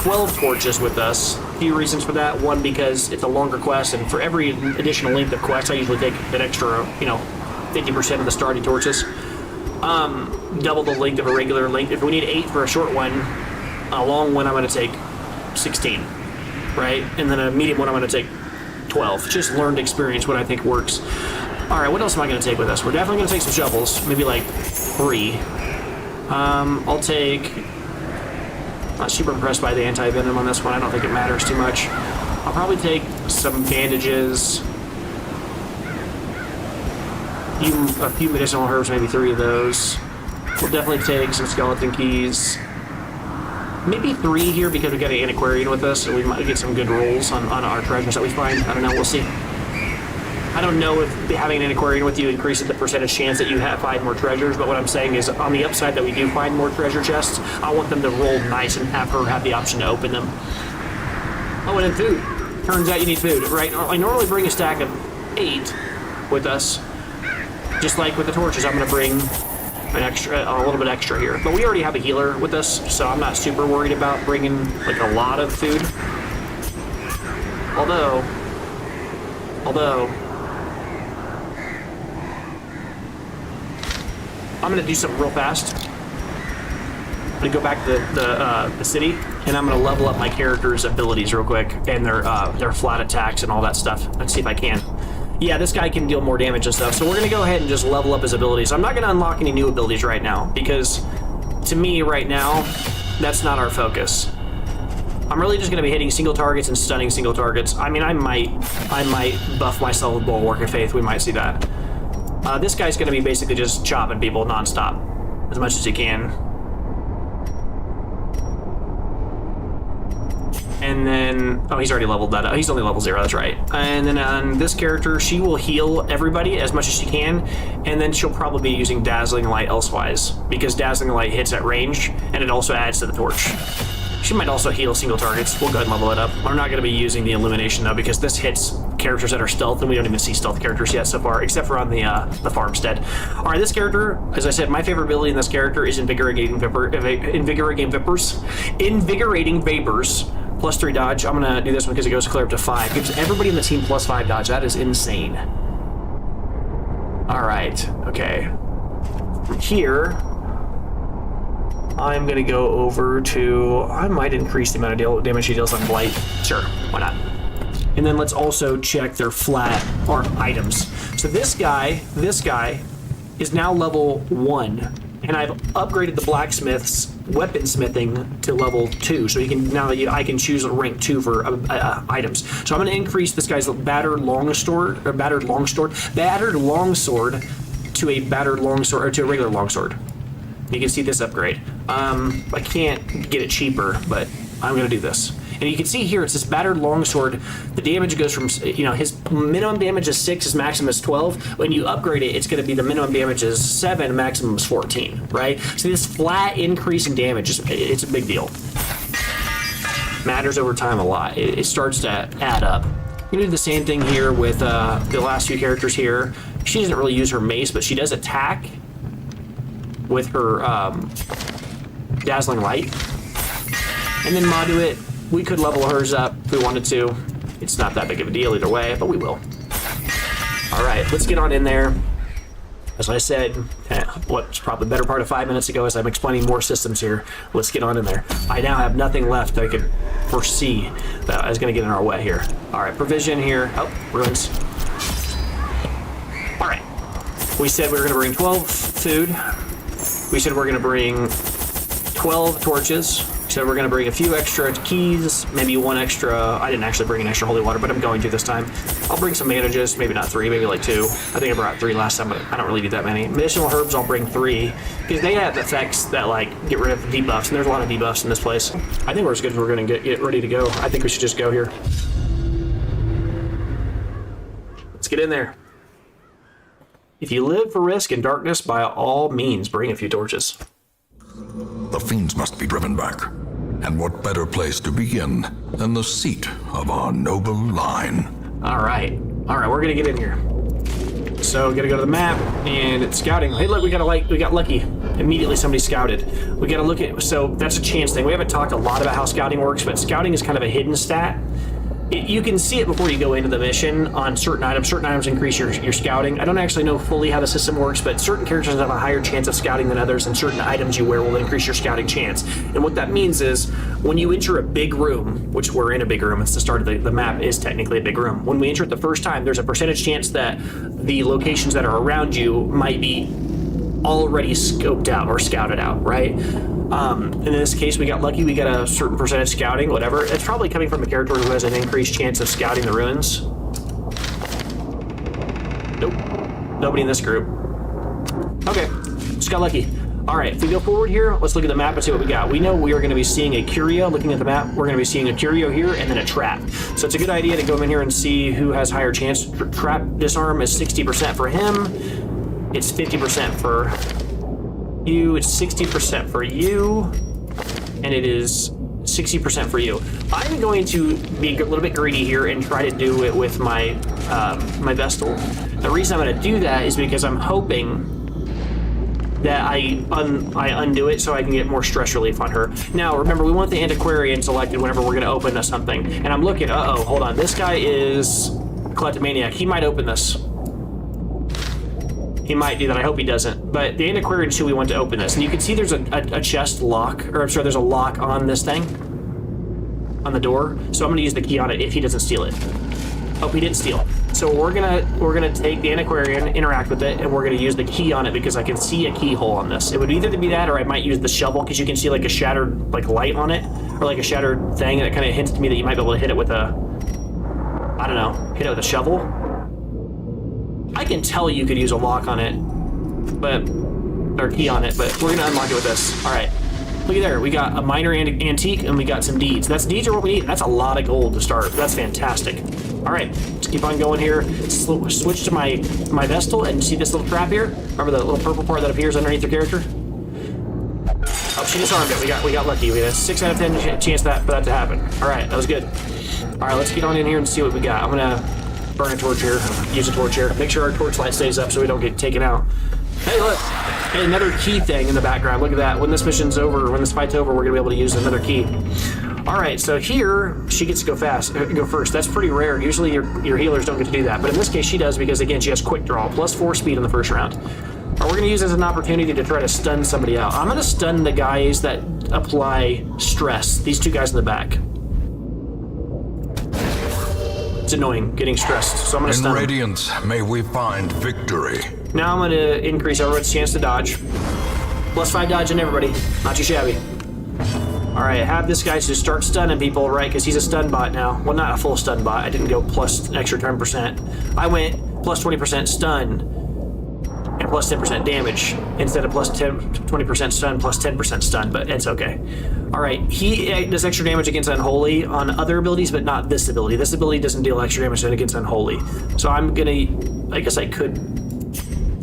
12 torches with us. A few reasons for that. One, because it's a longer quest, and for every additional length of quest, I usually take an extra, 50% of the starting torches. Double the length of a regular length. If we need 8 for a short one, a long one I'm gonna take 16, right? And then a medium one I'm gonna take 12. Just learned experience what I think works. All right, what else am I gonna take with us? We're definitely gonna take some shovels, maybe like 3. I'll take, not super impressed by the anti-venom on this one. I don't think it matters too much. I'll probably take some bandages, a few medicinal herbs, maybe 3 of those. We'll definitely take some skeleton keys. Maybe 3 here because we got an antiquarian with us, so we might get some good rolls on our treasures that we find. I don't know, we'll see. I don't know if having an antiquarian with you increases the percentage chance that you find more treasures, but what I'm saying is on the upside that we do find more treasure chests, I want them to roll nice and have her have the option to open them. Oh, and then food. Turns out you need food, right? I normally bring a stack of 8 with us. Just like with the torches, I'm going to bring a little bit extra here. But we already have a healer with us, so I'm not super worried about bringing like a lot of food. Although, I'm going to do something real fast. I'm going to go back to the city, and I'm going to level up my character's abilities real quick, and their flat attacks and all that stuff. Let's see if I can. Yeah, this guy can deal more damage and stuff, so we're going to go ahead and just level up his abilities. I'm not going to unlock any new abilities right now, because to me right now, that's not our focus. I'm really just going to be hitting single targets and stunning single targets. I mean, I might buff myself with Bulwark of Faith. We might see that. This guy's going to be basically just chopping people nonstop, as much as he can. And then, oh, he's already leveled that up. He's only level 0, that's right. And then on this character, she will heal everybody as much as she can, and then she'll probably be using Dazzling Light elsewise, because Dazzling Light hits at range, and it also adds to the torch. She might also heal single targets. We'll go ahead and level it up. I'm not going to be using the Illumination, though, because this hits characters that are stealth, and we don't even see stealth characters yet so far, except for on the farmstead. All right, this character, as I said, my favorite ability in this character is Invigorating Vapors. Plus 3 dodge. I'm gonna do this one because it goes clear up to 5. Gives everybody in the team plus 5 dodge. That is insane. All right. Okay. From here, I'm gonna go over to. I might increase the amount of damage she deals on blight. Sure. Why not? And then let's also check their flat or items. So this guy is now level 1. And I've upgraded the blacksmith's weaponsmithing to level 2, so he can now I can choose a rank 2 for items. So I'm going to increase this guy's battered longsword to a battered longsword or to a regular longsword. You can see this upgrade. I can't get it cheaper, but I'm going to do this. And you can see here, it's this battered longsword. The damage goes from, his minimum damage is 6, his maximum is 12. When you upgrade it, it's going to be the minimum damage is 7, maximum is 14, right? So this flat increase in damage, it's a big deal. Matters over time a lot. It starts to add up. You do the same thing here with the last few characters here. She doesn't really use her mace, but she does attack with her Dazzling Light. And then Moduit, we could level hers up if we wanted to. It's not that big of a deal either way, but we will. All right, let's get on in there. As I said, what's probably the better part of 5 minutes ago as I'm explaining more systems here. Let's get on in there. I now have nothing left that I could foresee that is going to get in our way here. All right, provision here. Oh, ruins. All right. We said we were going to bring 12 food. We said we're going to bring 12 torches. So we're going to bring a few extra keys, maybe 1 extra. I didn't actually bring an extra holy water, but I'm going to this time. I'll bring some bandages, maybe not 3, maybe like 2. I think I brought 3 last time, but I don't really need that many. Medicinal herbs, I'll bring 3, because they have effects that like get rid of debuffs, and there's a lot of debuffs in this place. I think we're as good as we're going to get ready to go. I think we should just go here. Let's get in there. If you live for risk and darkness, by all means, bring a few torches. The fiends must be driven back. And what better place to begin than the seat of our noble line? All right, we're gonna get in here. So So gotta go to the map and it's scouting. Hey, look, we got lucky. Immediately somebody scouted. We gotta look at, so that's a chance thing. We haven't talked a lot about how scouting works, but scouting is kind of a hidden stat. You can see it before you go into the mission on certain items. Certain items increase your scouting. I don't actually know fully how the system works, but certain characters have a higher chance of scouting than others, and certain items you wear will increase your scouting chance. And what that means is, when you enter a big room, which we're in a big room, it's the start of the map is technically a big room. When we enter it the first time, there's a percentage chance that the locations that are around you might be already scoped out or scouted out, right? In this case, we got lucky. We got a certain percentage scouting, whatever. It's probably coming from a character who has an increased chance of scouting the ruins. Nope. Nobody in this group. Okay, just got lucky. All right, if we go forward here, let's look at the map and see what we got. We know we are going to be seeing a curio. Looking at the map, we're going to be seeing a curio here and then a trap. So it's a good idea to go in here and see who has higher chance. Trap disarm is 60% for him. It's 50% for you, it's 60% for you, and it is 60% for you. I'm going to be a little bit greedy here and try to do it with my my Vestal. The reason I'm going to do that is because I'm hoping that I undo it so I can get more stress relief on her. Now, remember, we want the Antiquarian selected whenever we're going to open something. And I'm looking, uh-oh, hold on. This guy is Kleptomaniac. He might open this. He might do that. I hope he doesn't. But the Antiquarian is who we want to open this. And you can see there's a chest lock, or I'm sorry, there's a lock on this thing, on the door. So I'm going to use the key on it if he doesn't steal it. Oh, he didn't steal. So we're gonna take the Antiquarian, interact with it, and we're gonna use the key on it because I can see a keyhole on this. It would either be that, or I might use the shovel because you can see like a shattered light on it, or like a shattered thing, and it kind of hints to me that you might be able to hit it with a, I don't know, hit it with a shovel. I can tell you could use a lock on it, or key on it, but we're gonna unlock it with this. All right, look at there. We got a minor antique, and we got some deeds. Deeds are what we need. That's a lot of gold to start. That's fantastic. All right, let's keep on going here. Switch to my Vestal, and see this little trap here? Remember the little purple part that appears underneath your character? Oh, she disarmed it. We got lucky. We had a 6 out of 10 chance for that to happen. All right, that was good. All right, let's get on in here and see what we got. I'm gonna burn a torch here, use a torch here. Make sure our torch light stays up so we don't get taken out. Hey, look, hey, another key thing in the background. Look at that. When this mission's over, when this fight's over, we're gonna be able to use another key. All right, so here she gets to go first. That's pretty rare. Usually your healers don't get to do that, but in this case she does because again she has quick draw, plus 4 speed in the first round. We're gonna use this as an opportunity to try to stun somebody out. I'm gonna stun the guys that apply stress. These 2 guys in the back. It's annoying getting stressed, so I'm gonna stun them. In Radiance, may we find victory. Now I'm gonna increase everyone's chance to dodge. Plus 5 dodge on everybody. Not too shabby. All right, have this guy just start stunning people, right? Because he's a stun bot now. Well, not a full stun bot. I didn't go plus an extra 10%. I went plus 20% stun and plus 10% damage instead of plus 20% stun plus 10% stun, but it's okay. All right, he does extra damage against Unholy on other abilities, but not this ability. This ability doesn't deal extra damage against Unholy. So I'm gonna, I guess I could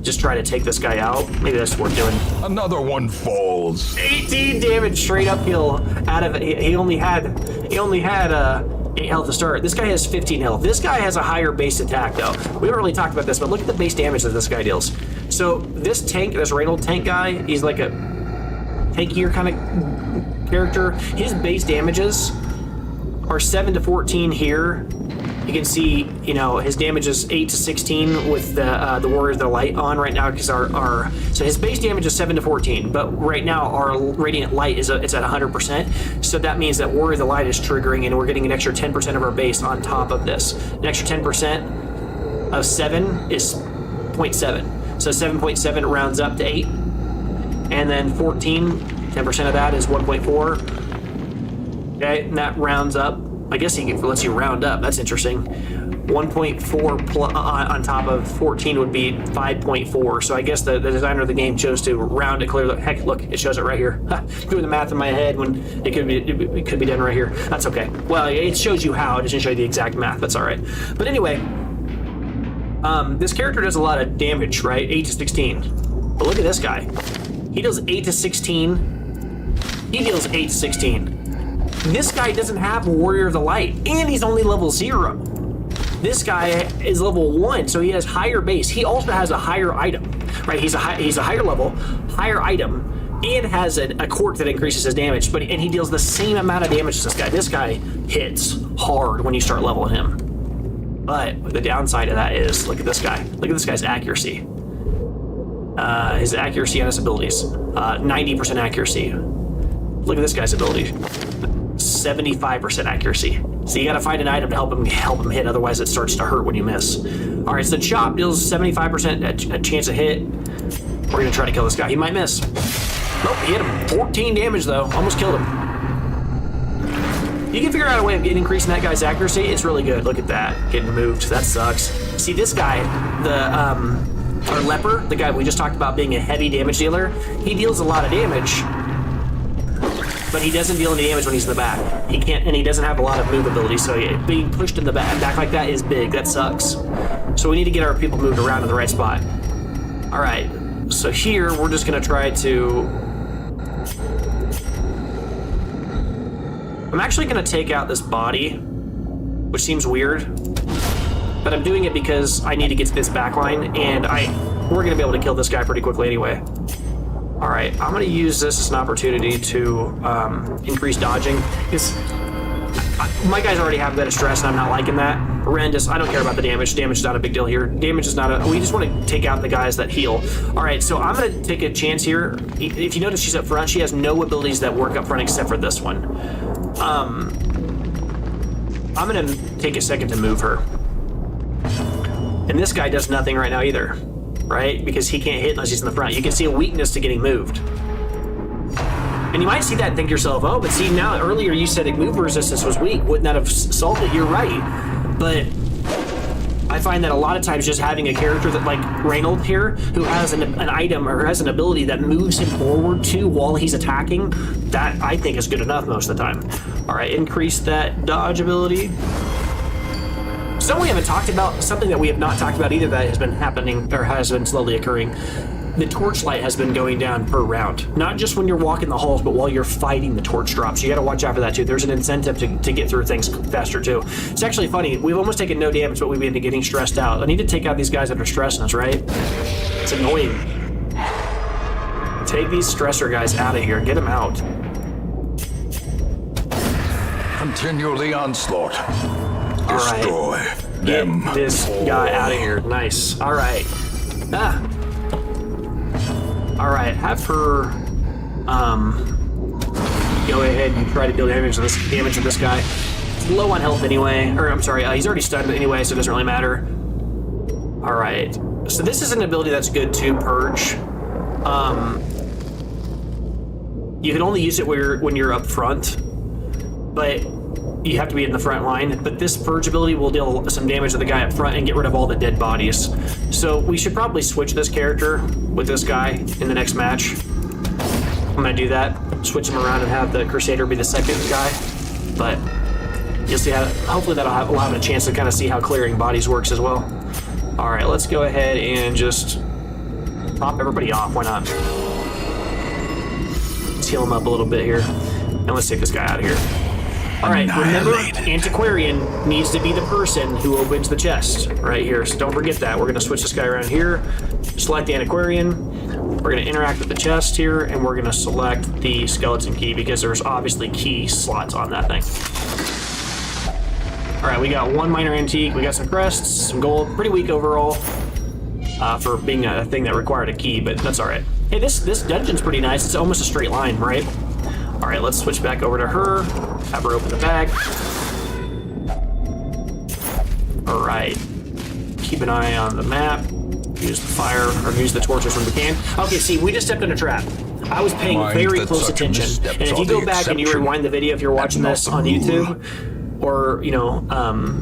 just try to take this guy out. Maybe that's worth doing. Another one falls. 18 damage straight uphill out of it. He only had 8 health to start. This guy has 15 health. This guy has a higher base attack though. We haven't really talked about this, but look at the base damage that this guy deals. So this Reynold tank guy, he's like a tankier kind of character. His base damages are 7 to 14 here. You can see, you know, his damage is 8 to 16 with the Warriors of the Light on right now because so his base damage is 7 to 14, but right now our Radiant Light it's at 100%. So that means that Warrior of the Light is triggering, and we're getting an extra 10% of our base on top of this. An extra 10% of 7 is 0.7. So 7.7 rounds up to 8, and then 14, 10% of that is 1.4. Okay, and that rounds up. I guess he lets you round up. That's interesting. 1.4 on top of 14 would be 5.4. So I guess the designer of the game chose to round it clear. Heck, look, it shows it right here. Doing the math in my head when it could be done right here. That's okay. Well, it shows you how. It doesn't show you the exact math. That's all right. But anyway, this character does a lot of damage, right? 8 to 16. But look at this guy. He does 8 to 16. He deals 8 to 16. This guy doesn't have Warrior of the Light, and he's only level 0. This guy is level 1, so he has higher base. He also has a higher item, right? He's a higher level, higher item, and has a quirk that increases his damage. And he deals the same amount of damage as this guy. This guy hits hard when you start leveling him. But the downside of that is, look at this guy. Look at this guy's accuracy. His accuracy on his abilities, 90% accuracy. Look at this guy's ability, 75% accuracy. So you got to find an item to help him hit, otherwise it starts to hurt when you miss. All right, so chop deals 75% a chance to hit. We're gonna try to kill this guy. He might miss. Nope, he hit him. 14 damage though, almost killed him. You can figure out a way of increasing that guy's accuracy. It's really good. Look at that, getting moved. That sucks. See this guy, our leper, the guy we just talked about being a heavy damage dealer, he deals a lot of damage, but he doesn't deal any damage when he's in the back. He can't, and he doesn't have a lot of move ability, so being pushed in the back like that is big. That sucks. So we need to get our people moved around in the right spot. All right, so here we're just gonna try to... I'm actually gonna take out this body, which seems weird, but I'm doing it because I need to get to this back line, and we're gonna be able to kill this guy pretty quickly anyway. All right, I'm gonna use this as an opportunity to increase dodging. My guys already have that stress, and I'm not liking that. Horrendous. I don't care about the damage. Damage is not a big deal here. Damage is not a... We just want to take out the guys that heal. All right, so I'm gonna take a chance here. If you notice, she's up front. She has no abilities that work up front except for this one. I'm gonna take a second to move her. And this guy does nothing right now either, right? Because he can't hit unless he's in the front. You can see a weakness to getting moved. And you might see that and think to yourself, oh, but see, now earlier you said move resistance was weak. Wouldn't that have solved it? You're right. But I find that a lot of times just having a character that, like Reynold here, who has an item or has an ability that moves him forward too while he's attacking, that I think is good enough most of the time. All right, increase that dodge ability. Something we haven't talked about, something that we have not talked about either that has been happening or has been slowly occurring. The torchlight has been going down per round. Not just when you're walking the halls, but while you're fighting the torch drops. You gotta watch out for that too. There's an incentive to get through things faster too. It's actually funny, we've almost taken no damage, but we've been getting stressed out. I need to take out these guys that are stressing us, right? It's annoying. Take these stressor guys out of here, get them out. Continue the onslaught. All right. Destroy them. Get this guy out of here. Nice. All right. All right. Have her go ahead and try to deal damage to this guy. He's low on health anyway. Or I'm sorry. He's already stunned anyway, so it doesn't really matter. All right. So this is an ability that's good to purge. You can only use it when you're up front, but you have to be in the front line. But this purge ability will deal some damage to the guy up front and get rid of all the dead bodies. So we should probably switch this character with this guy in the next match. I'm gonna do that. Switch him around and have the Crusader be the second guy. But you'll see how, hopefully that'll allow him a chance to kind of see how clearing bodies works as well. All right, let's go ahead and just pop everybody off. Why not? Let's heal him up a little bit here. And let's take this guy out of here. All right, remember, Antiquarian needs to be the person who opens the chest right here. So don't forget that. We're gonna switch this guy around here. Select the Antiquarian. We're gonna interact with the chest here, and we're gonna select the skeleton key because there's obviously key slots on that thing. All right, we got one minor antique. We got some crests, some gold. Pretty weak overall for being a thing that required a key, but that's all right. Hey, this dungeon's pretty nice. It's almost a straight line, right? All right, let's switch back over to her. Have her open the bag. All right. Keep an eye on the map. Use the fire, or use the torches when we can. Okay, see, we just stepped in a trap. I was paying very close attention. And if you go back and you rewind the video, if you're watching this on YouTube, or, you know,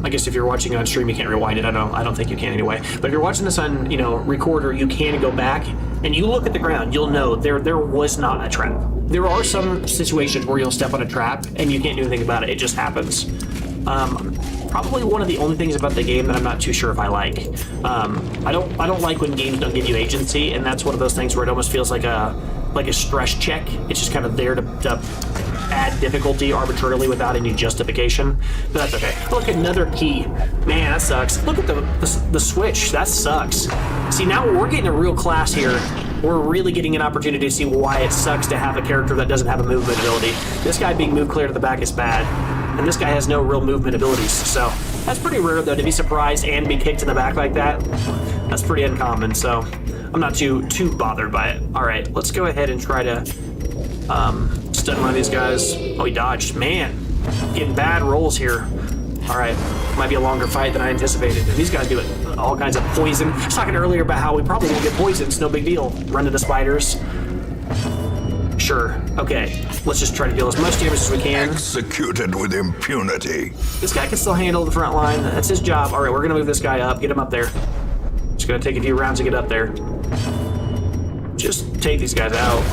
I guess if you're watching on stream, you can't rewind it. I don't think you can anyway. But if you're watching this on, you know, recorder, you can go back and you look at the ground. You'll know there was not a trap. There are some situations where you'll step on a trap and you can't do anything about it. It just happens. Probably one of the only things about the game that I'm not too sure if I like. I don't like when games don't give you agency, and that's one of those things where it almost feels like a stress check. It's just kind of there to add difficulty arbitrarily without any justification, but that's okay. Look, another key. Man, that sucks. Look at the switch. That sucks. See, now we're getting a real class here. We're really getting an opportunity to see why it sucks to have a character that doesn't have a movement ability. This guy being moved clear to the back is bad, and this guy has no real movement abilities, so that's pretty rare, though, to be surprised and be kicked in the back like that. That's pretty uncommon, so I'm not too bothered by it. All right, let's go ahead and try to stun one of these guys. Oh, he dodged. Man, getting bad rolls here. All right, might be a longer fight than I anticipated. And these guys do it, all kinds of poison. I was talking earlier about how we probably won't get poisoned. It's no big deal. Run into spiders. Sure. Okay, let's just try to deal as much damage as we can. Executed with impunity. This guy can still handle the front line. That's his job. All right, we're gonna move this guy up. Get him up there. It's gonna take a few rounds to get up there. Just take these guys out.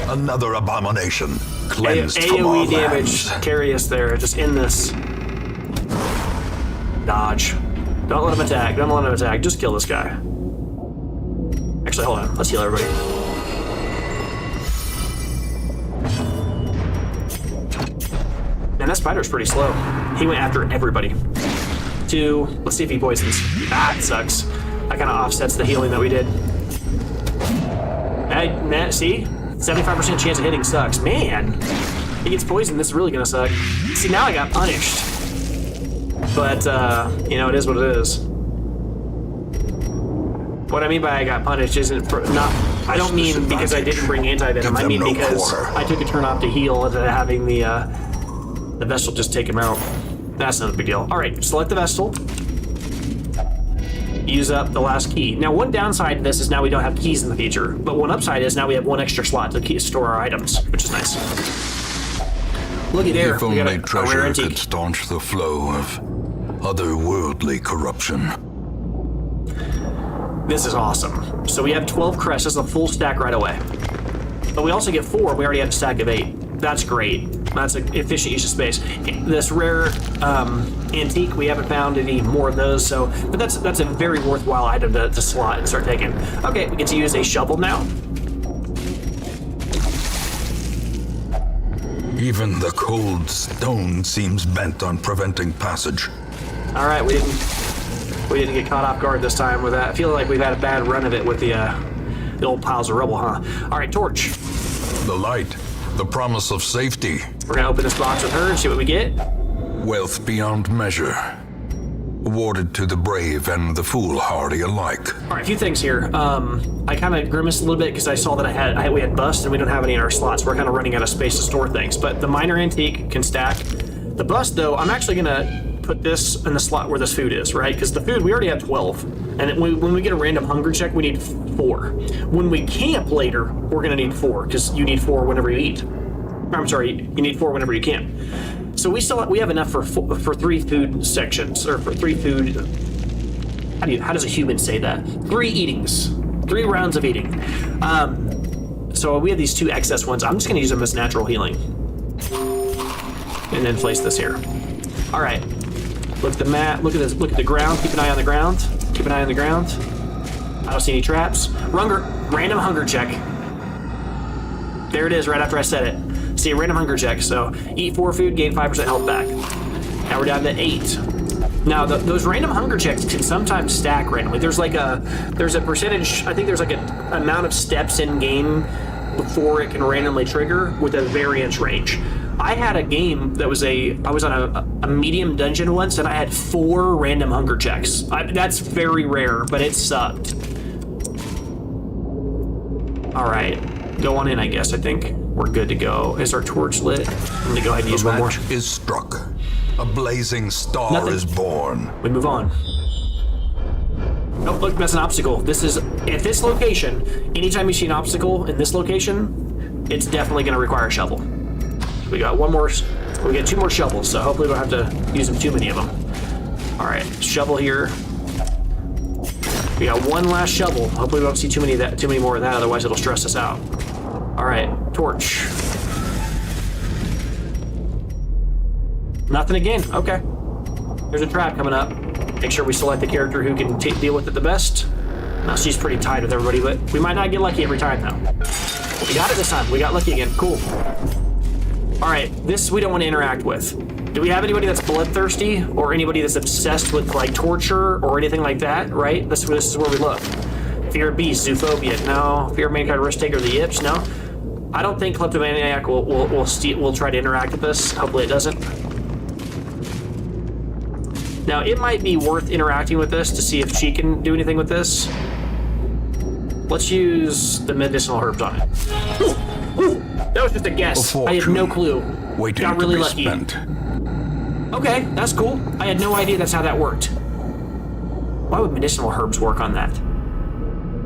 Another abomination. Cleansed from AoE our damage. lands. Carry us there. Just end this. Dodge. Don't let him attack. Don't let him attack. Just kill this guy. Actually, hold on. Let's heal everybody. Man, that spider's pretty slow. He went after everybody. Let's see if he poisons. Ah, it sucks. That kind of offsets the healing that we did. Hey, see? 75% chance of hitting sucks. Man, he gets poisoned. This is really gonna suck. See, now I got punished. But, you know, it is what it is. What I mean by I got punished isn't I don't mean because I didn't bring anti-venom. I mean because I took a turn off to heal instead of having the Vestal just take him out. That's not a big deal. All right, select the Vestal. Use up the last key. Now, one downside to this is now we don't have keys in the future, but one upside is now we have one extra slot to store our items, which is nice. Looky there, If we got only a rare treasure antique. could staunch the flow of otherworldly corruption. This is awesome. So we have 12 crests, that's a full stack right away. But we also get 4, we already have a stack of 8. That's great. That's an efficient use of space. This rare antique, we haven't found any more of those, so but that's a very worthwhile item to slot and start taking. Okay, we get to use a shovel now. Even the cold stone seems bent on preventing passage. All right, we didn't get caught off guard this time with that. I feel like we've had a bad run of it with the old piles of rubble, huh? All right, torch. The light, the promise of safety. We're gonna open this box with her and see what we get. Wealth beyond measure. Awarded to the brave and the foolhardy alike. All right, a few things here. I kind of grimaced a little bit because I saw that we had bust and we don't have any in our slots. We're kind of running out of space to store things. But the minor antique can stack. The bust, though, I'm actually gonna put this in the slot where this food is, right? Because the food, we already have 12. And when we get a random hunger check, we need 4. When we camp later, we're gonna need 4, because you need 4 whenever you eat. I'm sorry, you need 4 whenever you camp. So we have enough for 3 food sections, or for 3 food. How does a human say that? 3 eatings, 3 rounds of eating. So we have these 2 excess ones. I'm just gonna use them as natural healing, and then place this here. All right. Look at the mat. Look at this. Look at the ground. Keep an eye on the ground. Keep an eye on the ground. I don't see any traps. Random hunger check. There it is. Right after I said it. See, a random hunger check. So eat 4 food, gain 5% health back. Now we're down to 8. Now those random hunger checks can sometimes stack randomly. There's a percentage. I think there's like an amount of steps in game before it can randomly trigger with a variance range. I had a game that was I was on a medium dungeon once, and I had 4 random hunger checks. That's very rare, but it sucked. All right, go on in, I guess. I think we're good to go. Is our torch lit? I'm gonna go ahead and use one more. The match is struck. A blazing star Nothing. is born. We move on. Oh, look, that's an obstacle. This is, at this location, anytime you see an obstacle in this location, it's definitely gonna require a shovel. We got 2 more shovels, so hopefully we don't have to use them too many of them. All right, shovel here. We got 1 last shovel. Hopefully we don't see too many more of that, otherwise it'll stress us out. All right, torch. Nothing again, okay. There's a trap coming up. Make sure we select the character who can deal with it the best. She's pretty tight with everybody, but we might not get lucky every time though. We got it this time, we got lucky again, cool. All right, this we don't want to interact with. Do we have anybody that's bloodthirsty or anybody that's obsessed with like torture or anything like that? Right. This is where we look. Fear of beasts, zoophobia. No. Fear of mankind, risk taker, the yips. No. I don't think kleptomaniac will try to interact with this. Hopefully it doesn't. Now it might be worth interacting with this to see if she can do anything with this. Let's use the medicinal herbs on it. Ooh, that was just a guess. I had no clue. Got really lucky. Okay, that's cool. I had no idea that's how that worked. Why would medicinal herbs work on that?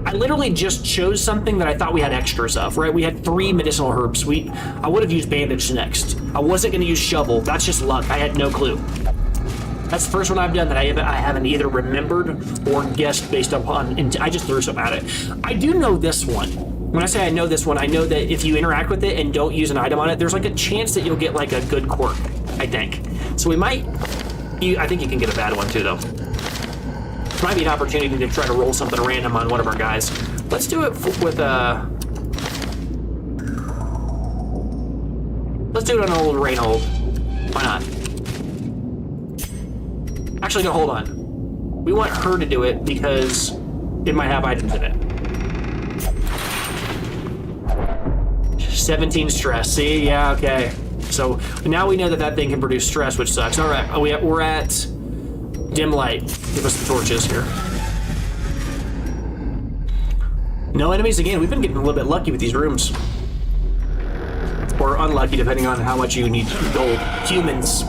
I literally just chose something that I thought we had extras of, right? We had 3 medicinal herbs. I would have used bandage next. I wasn't going to use shovel. That's just luck. I had no clue. That's the first one I've done that I haven't either remembered or guessed based upon. I just threw something at it. I do know this one. When I say I know this one, I know that if you interact with it and don't use an item on it, there's like a chance that you'll get like a good quirk, I think. So we might. I think you can get a bad one too, though. Might be an opportunity to try to roll something random on one of our guys. Let's do it with let's do it on old Reinhold. Why not? Actually, no, hold on. We want her to do it because it might have items in it. 17 stress. See? Yeah, okay. So now we know that thing can produce stress, which sucks. All right, we're at dim light. Give us the torches here. No enemies again. We've been getting a little bit lucky with these rooms. Or unlucky, depending on how much you need gold. Humans.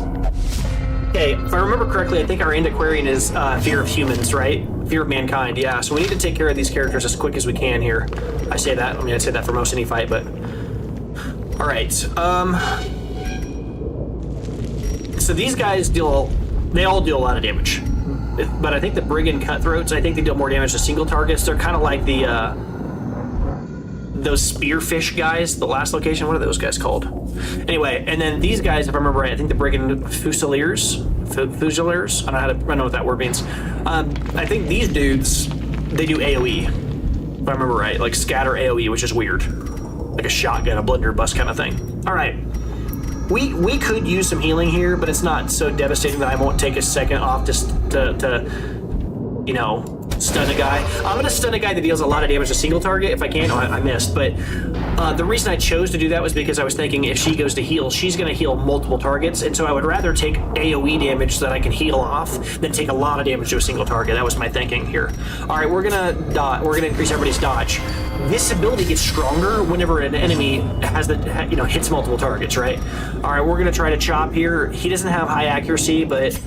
Okay, if I remember correctly, I think our antiquarian is fear of humans, right? Fear of mankind, yeah. So we need to take care of these characters as quick as we can here. I say that. I mean, I'd say that for most any fight, but... All right. So these guys they all deal a lot of damage. But I think the brigand cutthroats, I think they deal more damage to single targets. They're kind of like those spearfish guys, the last location. What are those guys called? Anyway, and then these guys, if I remember right, I think the brigand fusiliers. I don't know what that word means. I think these dudes, they do AoE, if I remember right, like scatter AoE, which is weird, like a shotgun, a blunderbuss kind of thing. All right, we could use some healing here, but it's not so devastating that I won't take a second off to you know, stun a guy. I'm gonna stun a guy that deals a lot of damage to single target if I can. Oh, I missed, but the reason I chose to do that was because I was thinking if she goes to heal, she's gonna heal multiple targets, and so I would rather take AoE damage so that I can heal off than take a lot of damage to a single target. That was my thinking here. All right, we're gonna increase everybody's dodge. This ability gets stronger whenever an enemy hits multiple targets, right? All right, we're gonna try to chop here. He doesn't have high accuracy, but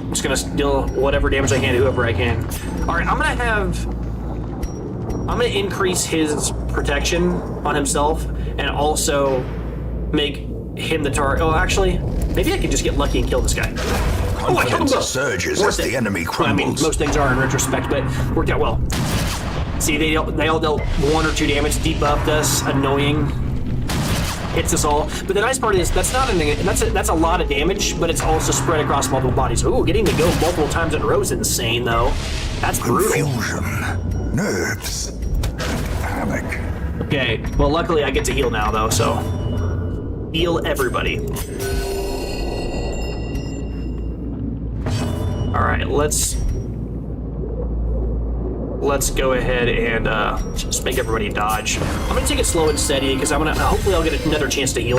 I'm just gonna deal whatever damage I can to whoever I can. All right, I'm gonna increase his protection on himself and also make him the target. Oh, actually, maybe I can just get lucky and kill this guy. Oh, I killed him both. Surges as the enemy crumbles. I mean, most things are in retrospect, but worked out well. See, they all dealt 1 or 2 damage, debuffed us, annoying. Hits us all. But the nice part is that's a lot of damage, but it's also spread across multiple bodies. Ooh, getting to go multiple times in a row is insane, though. That's brutal. Confusion, nerves, havoc. Okay, well, luckily I get to heal now, though, so heal everybody. All right, let's go ahead and just make everybody dodge. I'm gonna take it slow and steady because hopefully I'll get another chance to heal.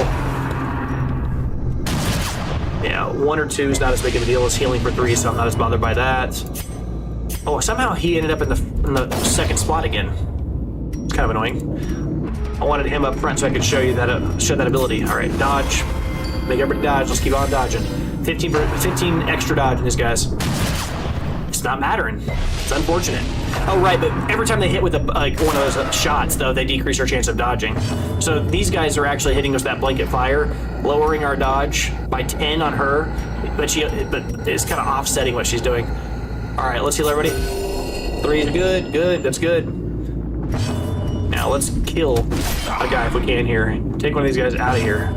Yeah, 1 or 2 is not as big of a deal as healing for 3, so I'm not as bothered by that. Oh, somehow he ended up in the second spot again. It's kind of annoying. I wanted him up front so I could show you that show that ability. All right, dodge. Make everybody dodge. Let's keep on dodging. 15 extra dodge in these guys. It's not mattering. It's unfortunate. Oh, right, but every time they hit with one of those shots, though, they decrease our chance of dodging. So these guys are actually hitting us with that blanket fire, lowering our dodge by 10 on her, but it's kind of offsetting what she's doing. All right, let's heal everybody. 3 is good, that's good. Now let's kill a guy if we can here. Take one of these guys out of here.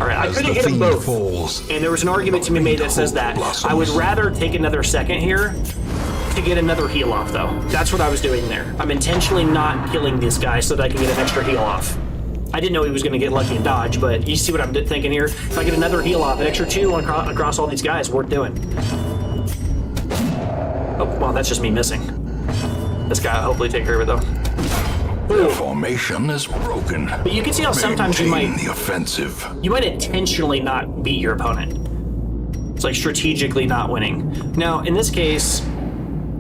All right, I couldn't hit them both, and there was an argument to be made that says that I would rather take another second here to get another heal off, though. That's what I was doing there. I'm intentionally not killing this guy so that I can get an extra heal off. I didn't know he was going to get lucky and dodge, but you see what I'm thinking here? If I get another heal off, an extra 2 across all these guys, worth doing. Oh, well, that's just me missing. This guy will hopefully take care of it, though. Their formation is broken. But you can see how sometimes you might... the offensive. You might intentionally not beat your opponent. It's like strategically not winning. Now, in this case,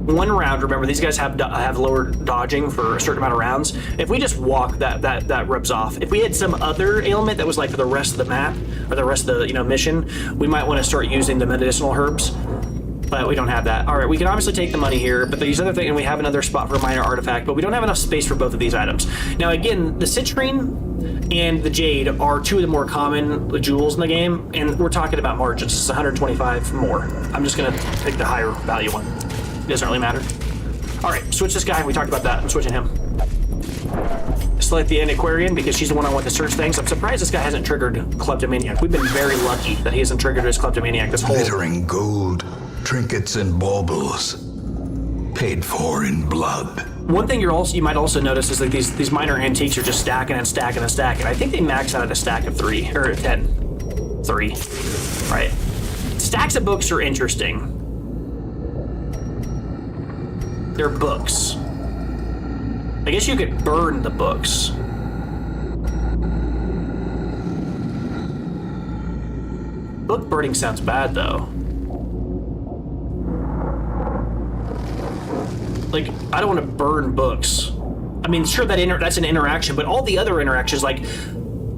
one round, remember, these guys have lower dodging for a certain amount of rounds. If we just walk, that rubs off. If we had some other ailment that was like for the rest of the map, or the rest of the, mission, we might want to start using the medicinal herbs. But we don't have that. All right, we can obviously take the money here, but these other things, and we have another spot for a minor artifact, but we don't have enough space for both of these items. Now, again, the citrine and the jade are 2 of the more common jewels in the game, and we're talking about margins. It's 125 more. I'm just gonna pick the higher value one. It doesn't really matter. All right, switch this guy. We talked about that. I'm switching him. Select the antiquarian because she's the one I want to search things. I'm surprised this guy hasn't triggered kleptomaniac. We've been very lucky that he hasn't triggered his kleptomaniac this whole... Glittering gold, trinkets and baubles, paid for in blood. One thing you might also notice is like these minor antiques are just stacking and stacking and stacking. I think they max out at a stack of 3 or 10. 3. Right. Stacks of books are interesting. They're books. I guess you could burn the books. Book burning sounds bad though. Like, I don't want to burn books. I mean, sure, that's an interaction, but all the other interactions, like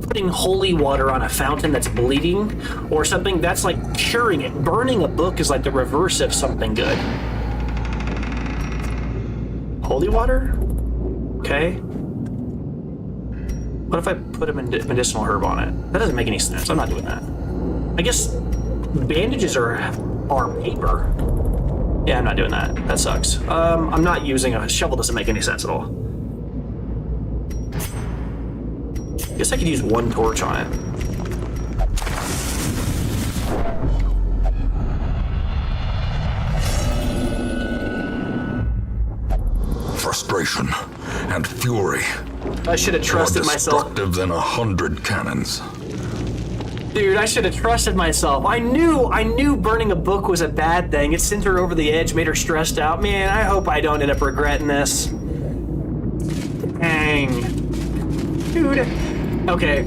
putting holy water on a fountain that's bleeding or something, that's like curing it. Burning a book is like the reverse of something good. Holy water? Okay. What if I put a medicinal herb on it? That doesn't make any sense. I'm not doing that. I guess bandages are paper. Yeah, I'm not doing that. That sucks. I'm not using a shovel. Doesn't make any sense at all. Guess I could use 1 torch on it. Frustration and fury. I should have trusted more myself. Destructive than 100 cannons. Dude, I should have trusted myself. I knew burning a book was a bad thing. It sent her over the edge, made her stressed out. Man, I hope I don't end up regretting this. Dang. Dude. Okay.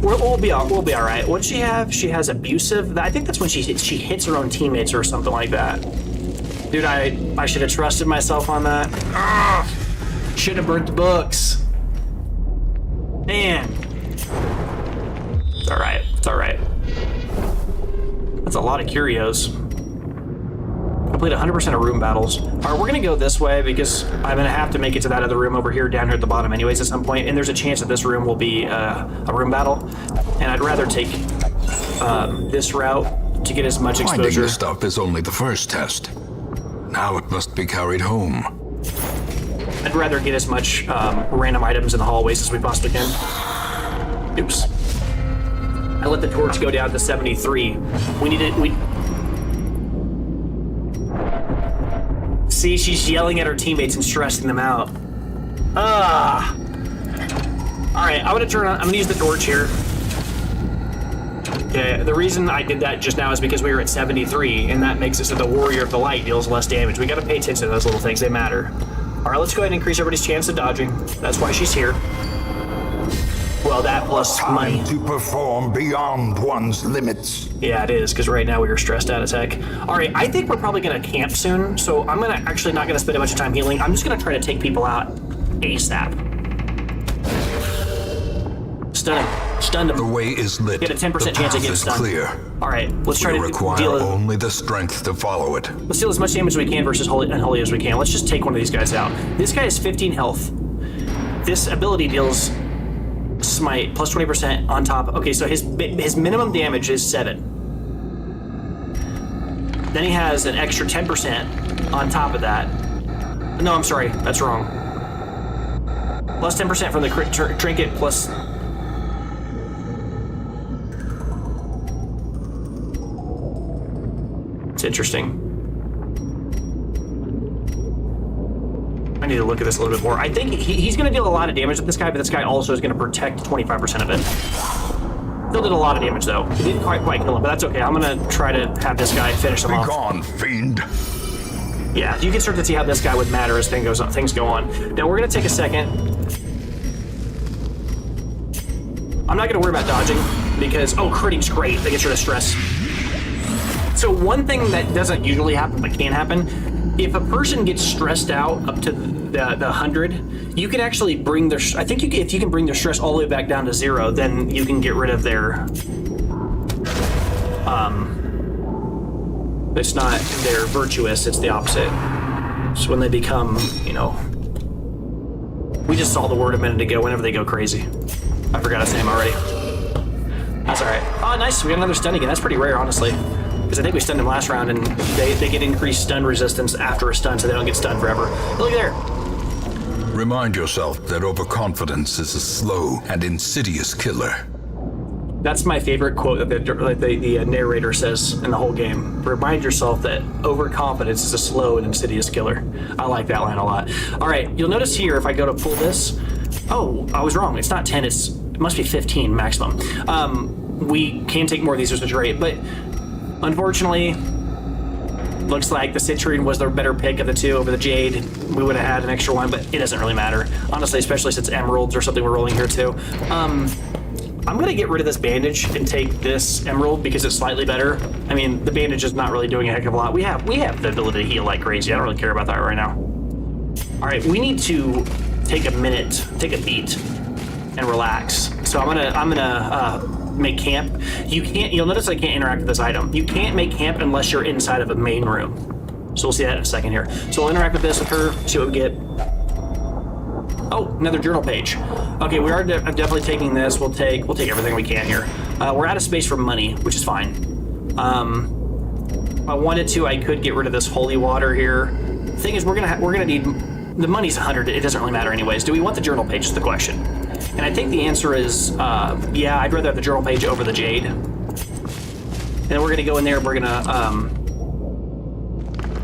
We'll be all right. What'd she have? She has abusive. I think that's when she hits her own teammates or something like that. Dude, I should have trusted myself on that. Should have burnt the books. Man. It's all right. It's all right. That's a lot of curios. Complete 100% of room battles. All right, we're gonna go this way because I'm gonna have to make it to that other room over here, down here at the bottom anyways at some point, and there's a chance that this room will be a room battle, and I'd rather take this route to get as much Finding exposure. the stuff is only the first test. Now it must be carried home. I'd rather get as much random items in the hallways as we possibly can. Oops. I let the torch go down to 73. See, she's yelling at her teammates and stressing them out. All right, I'm gonna use the torch here. Okay, the reason I did that just now is because we were at 73, and that makes it so the Warrior of the Light deals less damage. We gotta pay attention to those little things, they matter. All right, let's go ahead and increase everybody's chance of dodging. That's why she's here. Well, that plus money. Time to perform beyond one's limits. Yeah, it is, because right now we are stressed out as heck. All right, I think we're probably gonna camp soon, so I'm actually not gonna spend a bunch of time healing. I'm just gonna try to take people out ASAP. Stun him. Stun him. The way is lit. Get a 10% the chance of path getting is stunned. clear. All right, let's try We to require deal. only the strength to follow it. Let's deal as much damage as we can versus unholy as we can. Let's just take one of these guys out. This guy has 15 health. This ability deals smite plus 20% on top. Okay, so his minimum damage is 7. Then he has an extra 10% on top of that. No, I'm sorry, that's wrong. Plus 10% from the trinket plus. It's interesting. I need to look at this a little bit more. I think he's going to deal a lot of damage with this guy, but this guy also is going to protect 25% of it. Still did a lot of damage, though. He didn't quite kill him, but that's okay. I'm going to try to have this guy finish him off. Be gone, fiend. Yeah, you can start to see how this guy would matter as things go on. Now, we're going to take a second. I'm not going to worry about dodging because, oh, critting's great. That gets rid of stress. So one thing that doesn't usually happen but can happen, if a person gets stressed out up to the 100, you can actually bring their, I think if you can bring their stress all the way back down to 0, then you can get rid of their, it's not their virtuous, it's the opposite. So when they become, you know, we just saw the word a minute ago, whenever they go crazy. I forgot his name already. That's all right. Oh, nice, we got another stun again. That's pretty rare, honestly. Because I think we stunned him last round, and they get increased stun resistance after a stun, so they don't get stunned forever. Look there. Remind yourself that overconfidence is a slow and insidious killer. That's my favorite quote that the narrator says in the whole game. Remind yourself that overconfidence is a slow and insidious killer. I like that line a lot. All right, you'll notice here if I go to pull this, oh, I was wrong. It's not 10. It must be 15 maximum. We can take more of these, which is great, but unfortunately, looks like the Citrine was the better pick of the two over the Jade. We would have had an extra one, but it doesn't really matter. Honestly, especially since Emeralds or something we're rolling here too. I'm gonna get rid of this bandage and take this Emerald because it's slightly better. I mean, the bandage is not really doing a heck of a lot. We have the ability to heal like crazy. I don't really care about that right now. All right, we need to take a minute, take a beat, and relax. So I'm gonna make camp. You'll notice I can't interact with this item. You can't make camp unless you're inside of a main room. So we'll see that in a second here. So we'll interact with this with her, see what we get. Oh, another journal page. Okay, we are definitely taking this. We'll take everything we can here. We're out of space for money, which is fine. If I wanted to, I could get rid of this holy water here. The thing is, we're gonna need, the money's 100. It doesn't really matter anyways. Do we want the journal page is the question. And I think the answer is, yeah, I'd rather have the journal page over the Jade. And then we're gonna go in there, we're gonna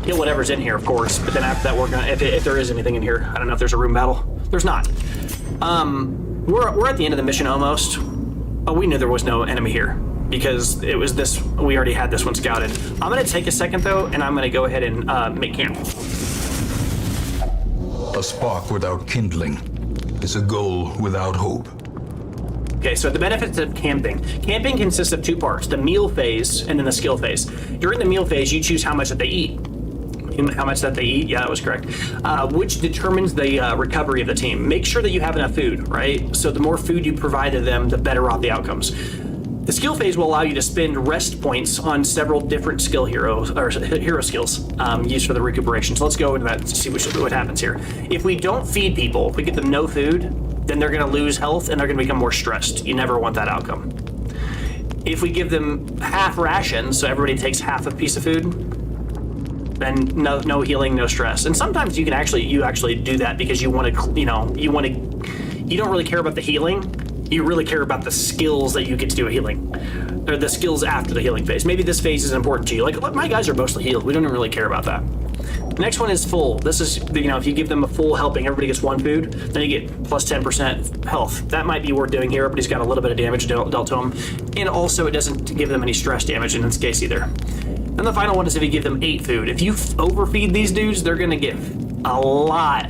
kill whatever's in here, of course. But then after that, we're gonna, if there is anything in here, I don't know if there's a room battle. There's not. We're at the end of the mission almost. Oh, we knew there was no enemy here because it was this, we already had this one scouted. I'm gonna take a second though, and I'm gonna go ahead and make camp. A spark without kindling is a goal without hope. Okay, so the benefits of camping. Camping consists of two parts, the meal phase and then the skill phase. During the meal phase, you choose how much that they eat. How much that they eat, yeah, that was correct. Which determines the recovery of the team. Make sure that you have enough food, right? So the more food you provide to them, the better off the outcomes. The skill phase will allow you to spend rest points on several different skill heroes, or hero skills used for the recuperation. So let's go into that to see what happens here. If we don't feed people, if we get them no food, then they're gonna lose health and they're gonna become more stressed. You never want that outcome. If we give them half rations, so everybody takes half a piece of food, then no healing, no stress. And sometimes you actually do that because you want to, you don't really care about the healing. You really care about the skills that you get to do a healing, or the skills after the healing phase. Maybe this phase is important to you. Like, look, my guys are mostly healed. We don't even really care about that. The next one is full. This is, if you give them a full helping, everybody gets one food, then you get plus 10% health. That might be worth doing here. Everybody's got a little bit of damage dealt to them. And also it doesn't give them any stress damage in this case either. And the final one is if you give them 8 food. If you overfeed these dudes, they're gonna get a lot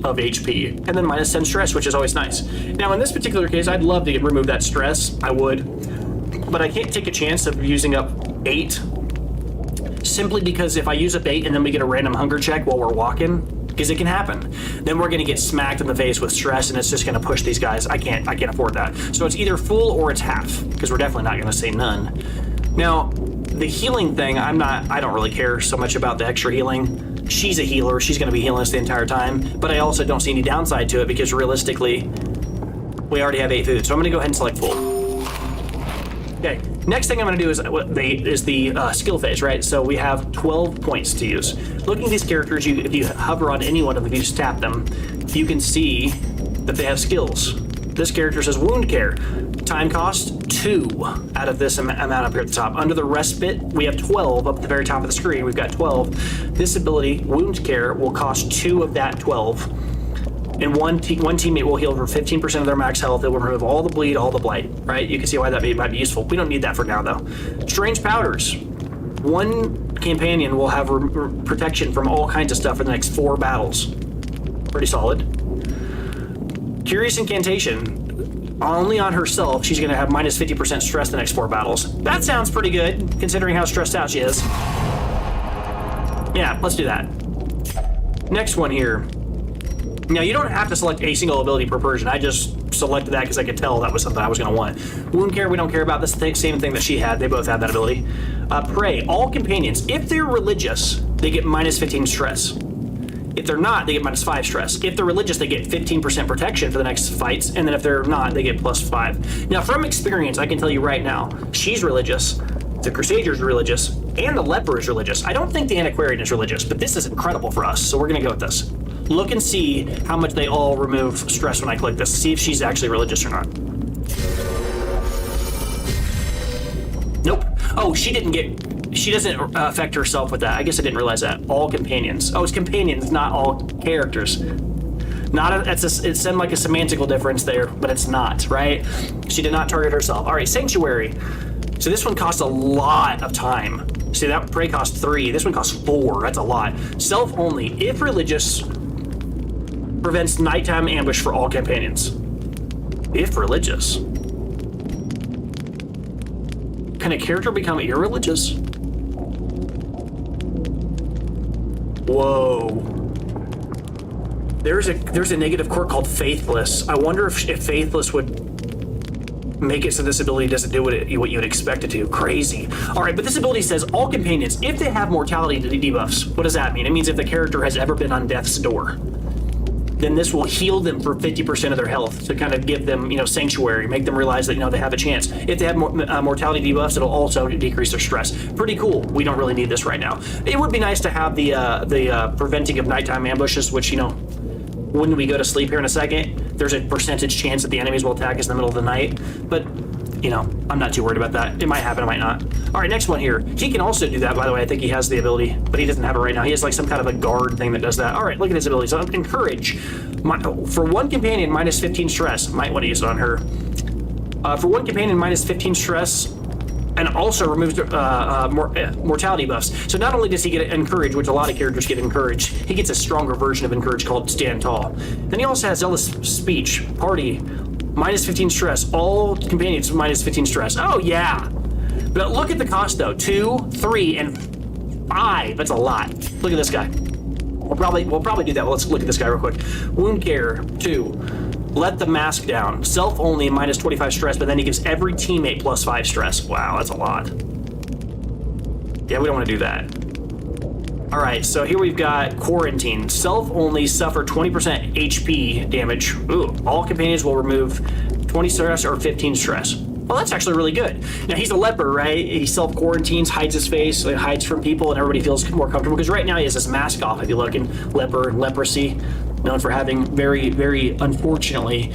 of HP, and then minus 10 stress, which is always nice. Now in this particular case, I'd love to remove that stress, I would, but I can't take a chance of using up 8, simply because if I use up 8 and then we get a random hunger check while we're walking, because it can happen, then we're gonna get smacked in the face with stress and it's just gonna push these guys. I can't afford that. So it's either full or it's half, because we're definitely not gonna say none. Now, the healing thing, I don't really care so much about the extra healing. She's a healer, she's gonna be healing us the entire time, but I also don't see any downside to it because realistically, we already have 8 food. So I'm gonna go ahead and select full. Okay, next thing I'm gonna do is the skill phase, right? So we have 12 points to use. Looking at these characters, if you hover on any one of them, if you just tap them, you can see that they have skills. This character says wound care. Time cost, 2 out of this amount up here at the top. Under the respite, we have 12 up at the very top of the screen. We've got 12. This ability, Wound Care, will cost 2 of that 12. And one teammate will heal for 15% of their max health. It will remove all the bleed, all the blight, right? You can see why that might be useful. We don't need that for now, though. Strange Powders. One companion will have protection from all kinds of stuff for the next 4 battles. Pretty solid. Curious Incantation. Only on herself, she's going to have minus 50% stress the next 4 battles. That sounds pretty good, considering how stressed out she is. Yeah, let's do that. Next one here. Now, you don't have to select a single ability per Persian. I just selected that because I could tell that was something I was going to want. Wound Care, we don't care about. This same thing that she had. They both had that ability. Prey, all companions, if they're religious, they get minus 15 stress. If they're not, they get minus 5 stress. If they're religious, they get 15% protection for the next fights, and then if they're not, they get plus 5. Now, from experience, I can tell you right now, she's religious, the Crusader's religious, and the Leper is religious. I don't think the Antiquarian is religious, but this is incredible for us, so we're gonna go with this. Look and see how much they all remove stress when I click this. See if she's actually religious or not. Nope. Oh, she doesn't affect herself with that. I guess I didn't realize that. All companions. Oh, it's companions, not all characters. It seemed like a semantical difference there, but it's not, right? She did not target herself. All right, Sanctuary. So this one costs a lot of time. See, that Prey costs 3. This one costs 4. That's a lot. Self only. If religious, prevents nighttime ambush for all companions. If religious. Can a character become irreligious? Whoa. There's a negative quirk called Faithless. I wonder if Faithless would make it so this ability doesn't do what you would expect it to. Crazy. All right, but this ability says all companions, if they have mortality debuffs, what does that mean? It means if the character has ever been on death's door, then this will heal them for 50% of their health to kind of give them, sanctuary, make them realize that, they have a chance. If they have mortality debuffs, it'll also decrease their stress. Pretty cool. We don't really need this right now. It would be nice to have the preventing of nighttime ambushes, which, when we go to sleep here in a second, there's a percentage chance that the enemies will attack us in the middle of the night. But, I'm not too worried about that. It might happen, it might not. All right, next one here. He can also do that, by the way. I think he has the ability, but he doesn't have it right now. He has like some kind of a guard thing that does that. All right, look at his ability. So Encourage. For one companion, minus 15 stress. Might want to use it on her. For one companion, minus 15 stress, and also removes mortality buffs. So not only does he get Encourage, which a lot of characters get Encourage, he gets a stronger version of Encourage called Stand Tall. Then he also has Zealous Speech, Party, minus 15 stress. All companions minus 15 stress. Oh yeah. But look at the cost though. 2, 3, and 5. That's a lot. Look at this guy. We'll probably do that. Well, let's look at this guy real quick. Wound Care, 2. Let the mask down. Self only, minus 25 stress, but then he gives every teammate plus 5 stress. Wow, that's a lot. Yeah, we don't want to do that. All right, so here we've got Quarantine. Self only, suffer 20% HP damage. Ooh, all companions will remove 20 stress or 15 stress. Well, that's actually really good. Now, he's a leper, right? He self-quarantines, hides his face, hides from people, and everybody feels more comfortable, because right now he has his mask off, if you look, in Leper and Leprosy, known for having very, very unfortunately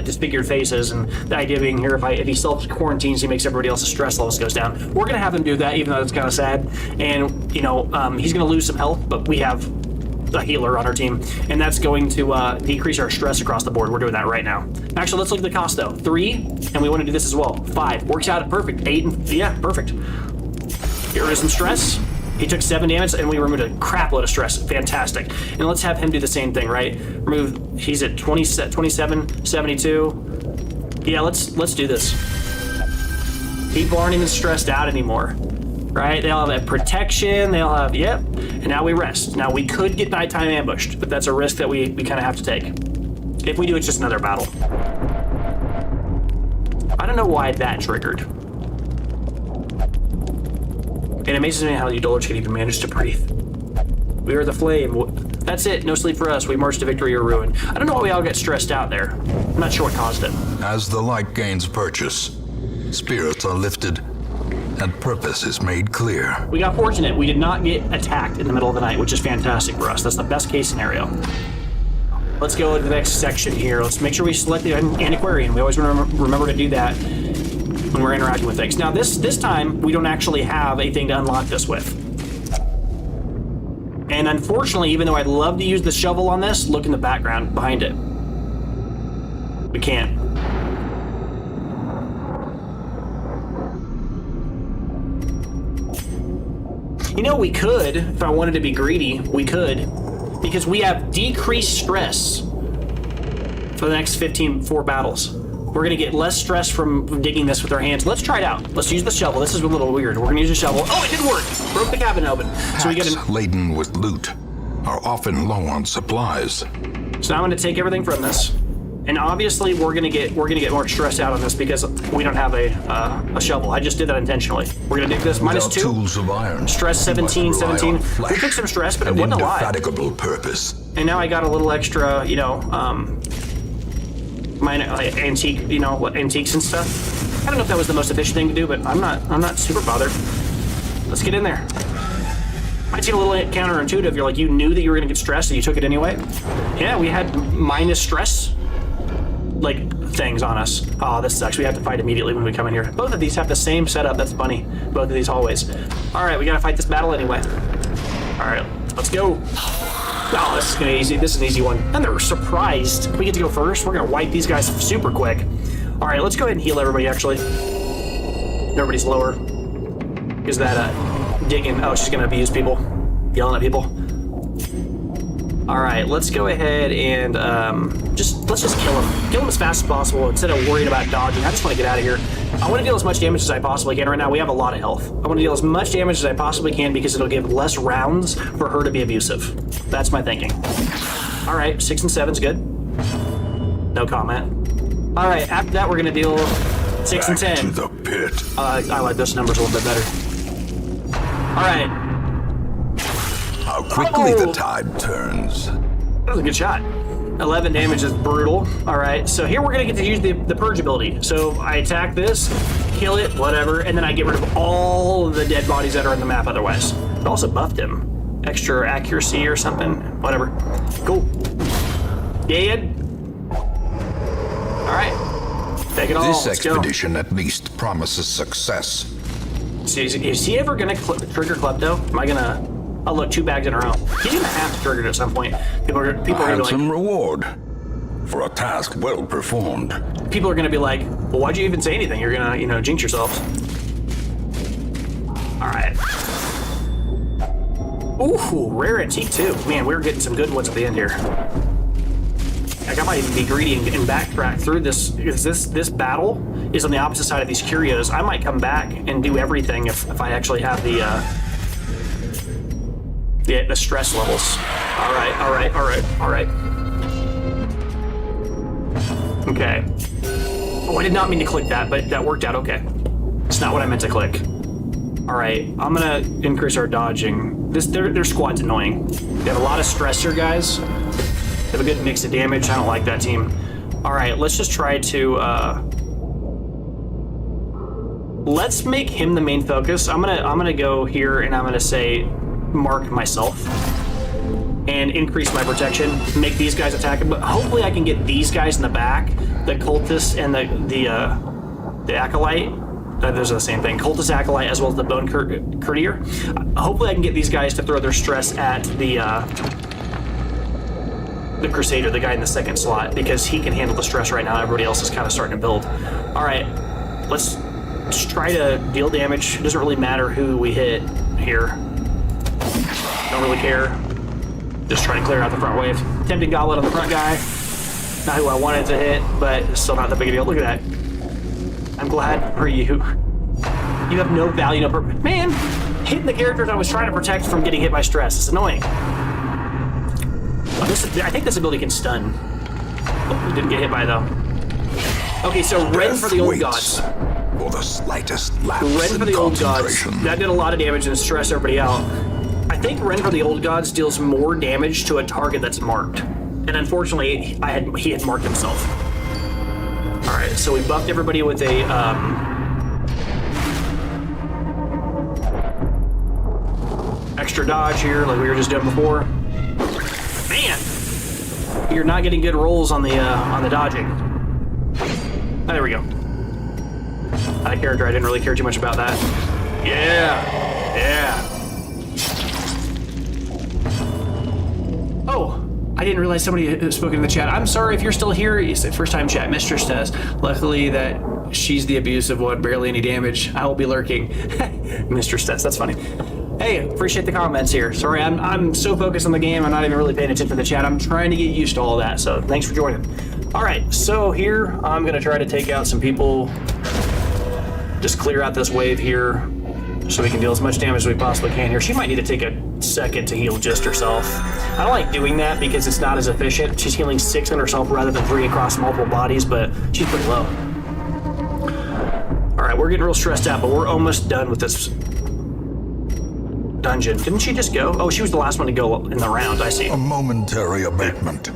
disfigured faces, and the idea being here, if he self-quarantines, he makes everybody else's stress levels goes down. We're going to have him do that, even though it's kind of sad, and, he's going to lose some health, but we have a healer on our team, and that's going to decrease our stress across the board. We're doing that right now. Actually, let's look at the cost though. 3, and we want to do this as well. 5 works out perfect. 8, and yeah, perfect. Get rid of some stress. He took 7 damage, and we removed a crap load of stress. Fantastic. And let's have him do the same thing, right? He's at 27, 72. Yeah, let's do this. People aren't even stressed out anymore. Right? They all have protection, they all have, yep. And now we rest. Now we could get nighttime ambushed, but that's a risk that we kind of have to take. If we do, it's just another battle. I don't know why that triggered. It amazes me how you Dulwich can even manage to breathe. We are the flame. That's it, no sleep for us. We march to victory or ruin. I don't know why we all get stressed out there. I'm not sure what caused it. As the light gains purchase, spirits are lifted and purpose is made clear. We got fortunate. We did not get attacked in the middle of the night, which is fantastic for us. That's the best case scenario. let's go to the next section here. Let's make sure we select the antiquarian. We always remember to do that when we're interacting with things. Now, this time, we don't actually have a thing to unlock this with. And unfortunately, even though I'd love to use the shovel on this, look in the background behind it. We can't. You know, we could, if I wanted to be greedy, we could, because we have decreased stress for the next 4 battles. We're gonna get less stress from digging this with our hands. Let's try it out. Let's use the shovel. This is a little weird. We're gonna use a shovel. Oh, it didn't work. Broke the cabin open. So we got Packs laden with loot are often low on supplies. So now I'm gonna take everything from this. And obviously we're gonna get more stressed out on this because we don't have a shovel. I just did that intentionally. We're gonna dig this Without -2. tools of iron, Stress 17, 17. We took some stress, but it wasn't a lot. Indefatigable purpose. And now I got a little extra, you know, minor like antiques and stuff. I don't know if that was the most efficient thing to do, but I'm not super bothered. Let's get in there. Might seem a little counterintuitive. You're like, you knew that you were gonna get stressed and you took it anyway. Yeah, we had minus stress like things on us. Oh, this sucks. We have to fight immediately when we come in here. Both of these have the same setup. That's funny. Both of these hallways. All right, we gotta fight this battle anyway. All right, let's go. Oh, this is gonna be easy. This is an easy one. And they're surprised. We get to go first. We're gonna wipe these guys super quick. All right, let's go ahead and heal everybody. Actually, everybody's lower. Is that digging? Oh, she's gonna abuse people, yelling at people. All right, let's go ahead and let's just kill him. Kill him as fast as possible instead of worrying about dodging. I just want to get out of here. I want to deal as much damage as I possibly can right now. We have a lot of health. I want to deal as much damage as I possibly can because it'll give less rounds for her to be abusive. That's my thinking. All right, 6 and 7's good. No comment. All right, after that we're gonna deal 6 and 10. To the pit. I like those numbers a little bit better. All right. How quickly the tide turns. That was a good shot. 11 damage is brutal. All right, so here we're gonna get to use the purge ability. So I attack this, kill it, whatever, and then I get rid of all the dead bodies that are on the map otherwise. It also buffed him. Extra accuracy or something, whatever. Cool. Dead. All right, take it all. This Let's go. expedition at least promises success. So is he ever gonna trigger Klepto? Am I gonna? Oh look, 2 bags in a row. He's gonna have to trigger it at some point. People are gonna be like, Handsome reward for a task well performed. people are gonna be like, well, why'd you even say anything? You're gonna, you know, jinx yourselves. All right. Ooh, rare antique too. Man, we're getting some good ones at the end here. Like I might even be greedy and backtrack through this because this battle is on the opposite side of these curios. I might come back and do everything if I actually have the stress levels. All right. Okay. Oh, I did not mean to click that, but that worked out okay. It's not what I meant to click. All right, I'm gonna increase our dodging. Their squad's annoying. They have a lot of stress here, guys. They have a good mix of damage. I don't like that team. All right, let's just try to let's make him the main focus. I'm gonna go here and I'm gonna say mark myself and increase my protection. Make these guys attack him, but hopefully I can get these guys in the back, the cultist and the acolyte. Those are the same thing. Cultist acolyte as well as the bone courtier. Hopefully I can get these guys to throw their stress at the crusader, the guy in the second slot, because he can handle the stress right now. Everybody else is kind of starting to build. All right, let's just try to deal damage. It doesn't really matter who we hit here. Don't really care. Just trying to clear out the front wave. Tempting goblet on the front guy. Not who I wanted to hit, but still not that big a deal. Look at that. I'm glad for you. You have no value, no purpose. Man, hitting the characters I was trying to protect from getting hit by stress. It's annoying. I think this ability can stun. Oh, didn't get hit by it, though. Okay, so red for the old gods. For the slightest lapse Red for in the old gods. concentration. That did a lot of damage and stressed everybody out. I think Ren for the old gods deals more damage to a target that's marked. And unfortunately, he had marked himself. All right, so we buffed everybody with a extra dodge here, like we were just doing before. Man, You're not getting good rolls on the dodging. Oh, there we go. That character, I didn't really care too much about that. Yeah. Oh, I didn't realize somebody had spoken in the chat. I'm sorry if you're still here. You said first time chat. Mistress says, luckily that she's the abusive one, barely any damage. I will be lurking. Mistress says, that's funny. Hey, appreciate the comments here. Sorry, I'm so focused on the game, I'm not even really paying attention to the chat. I'm trying to get used to all that, so thanks for joining. All right, so here I'm gonna try to take out some people. Just clear out this wave here so we can deal as much damage as we possibly can here. She might need to take a second to heal just herself. I don't like doing that because it's not as efficient. She's healing 6 on herself rather than 3 across multiple bodies, but she's pretty low. All right, we're getting real stressed out, but we're almost done with this dungeon. Didn't she just go? Oh, she was the last one to go in the round, I see. A momentary abatement.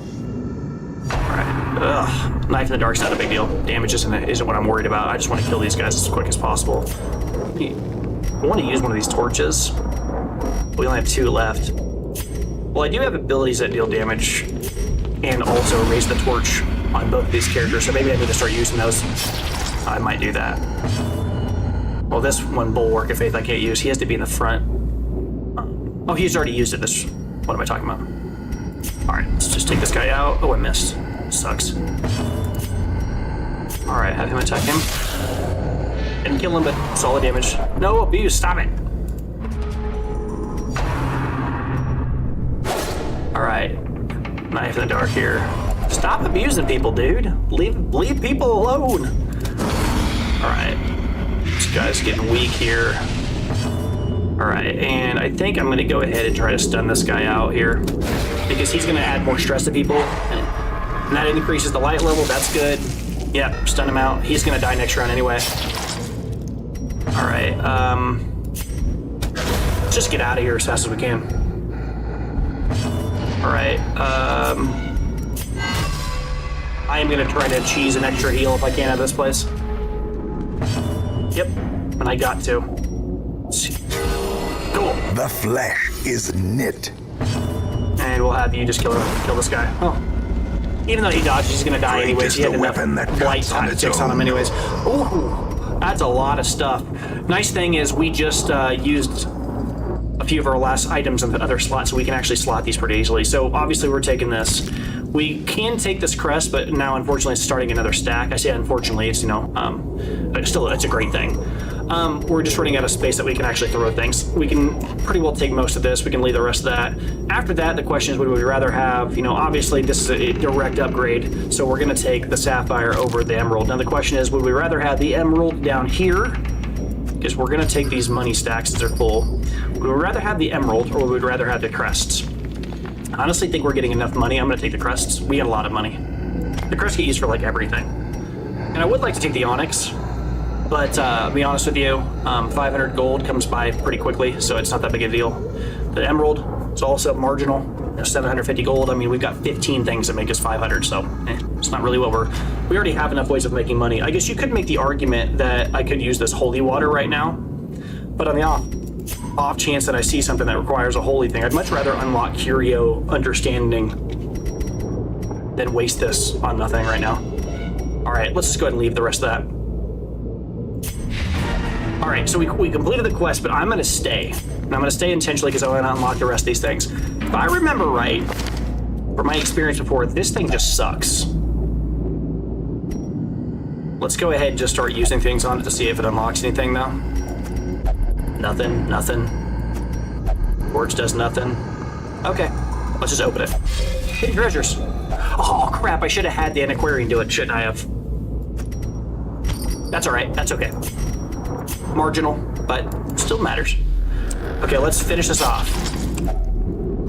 Alright. Ugh. Knife in the dark's not a big deal. Damage isn't what I'm worried about. I just want to kill these guys as quick as possible. I want to use one of these torches. We only have 2 left. Well, I do have abilities that deal damage and also raise the torch on both of these characters, so maybe I need to start using those. I might do that. Well, this one Bulwark of Faith I can't use. He has to be in the front. Oh, he's already used it. What am I talking about? All right, let's just take this guy out. Oh, I missed. Sucks. All right, have him attack him. Didn't kill him, but solid damage. No abuse, stop it. All right, knife in the dark here. Stop abusing people, dude. Leave people alone. All right, this guy's getting weak here. All right, and I think I'm gonna go ahead and try to stun this guy out here because he's gonna add more stress to people. And that increases the light level, that's good. Yep, stun him out. He's gonna die next round anyway. All right, let's just get out of here as fast as we can. All right, I am gonna try to cheese an extra heal if I can out of this place. Yep, and I got to. Cool. The flesh is knit. And we'll have you just kill this guy. Oh. Even though he dodges, he's gonna die anyways. He had enough blight tactics on him anyways. Ooh, that's a lot of stuff. Nice thing is we just used a few of our last items in the other slots, so we can actually slot these pretty easily. So obviously we're taking this. We can take this crest, but now unfortunately it's starting another stack. I say unfortunately, it's, but still it's a great thing. We're just running out of space that we can actually throw things. We can pretty well take most of this. We can leave the rest of that. After that, the question is, would we rather have, obviously this is a direct upgrade, so we're gonna take the sapphire over the emerald. Now the question is, would we rather have the emerald down here? Because we're gonna take these money stacks as they're full. Would we rather have the emerald or would we rather have the crests? I honestly think we're getting enough money. I'm gonna take the crests. We get a lot of money. The crests get used for like everything. And I would like to take the onyx, but I'll be honest with you, 500 gold comes by pretty quickly, so it's not that big a deal. The emerald is also marginal. 750 gold. I mean, we've got 15 things that make us 500, so it's not really what we already have enough ways of making money. I guess you could make the argument that I could use this holy water right now, but on the off chance that I see something that requires a holy thing, I'd much rather unlock Curio Understanding than waste this on nothing right now. All right, let's just go ahead and leave the rest of that. All right, so we completed the quest, but I'm gonna stay. And I'm gonna stay intentionally because I want to unlock the rest of these things. If I remember right, from my experience before, this thing just sucks. Let's go ahead and just start using things on it to see if it unlocks anything though. Nothing. Torch does nothing. Okay, let's just open it. Hidden treasures. Oh crap, I should have had the antiquarian do it, shouldn't I have? That's all right, that's okay. Marginal, but still matters. Okay, let's finish this off.